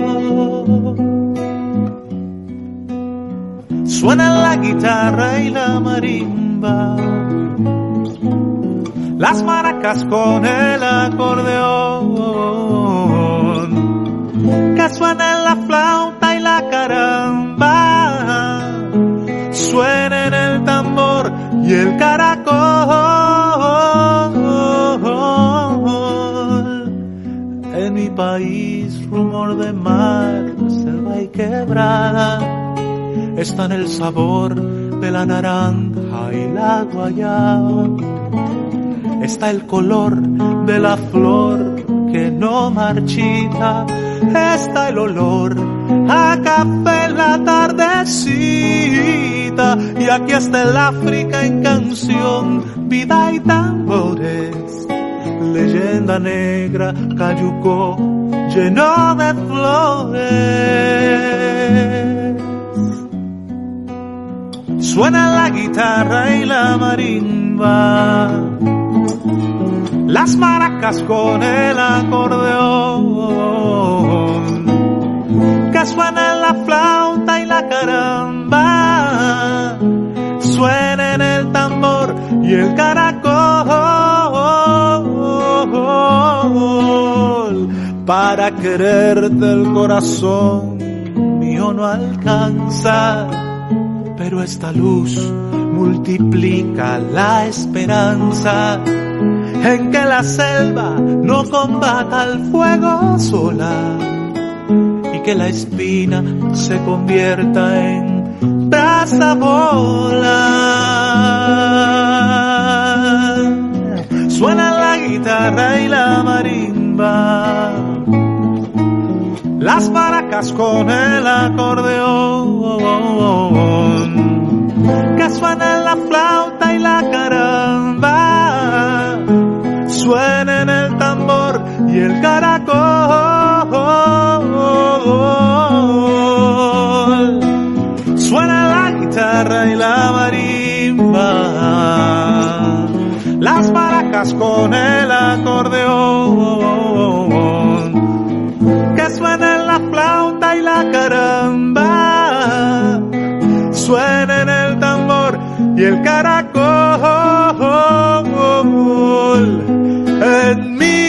Suenan la guitarra y la marimba, las maracas con el acordeón, que suenen la flauta y la caramba, suenen el tambor y el caracol. En mi país, rumor de mar, selva y quebrada, está en el sabor de la naranja y la guayaba. Está el color de la flor que no marchita, está el olor a café en la tardecita, y aquí está el África en canción, vida y tambores, leyenda negra, cayucó lleno de flores. Suena la guitarra y la marimba, las maracas con el acordeón, que suena la flauta y la caramba, suena en el tambor y el caracol. Para quererte el corazón mío no alcanza, pero esta luz multiplica la esperanza en que la selva no combata el fuego sola y que la espina se convierta en brasa bola. Suena la guitarra y la marimba, las maracas con el acordeón, que suena la flauta y la caramba, suena en el tambor y el caracol. Suena la guitarra y la marimba, las maracas con el acordeón, que suena la flauta y la caramba, suena en el tambor y el caracol. En mi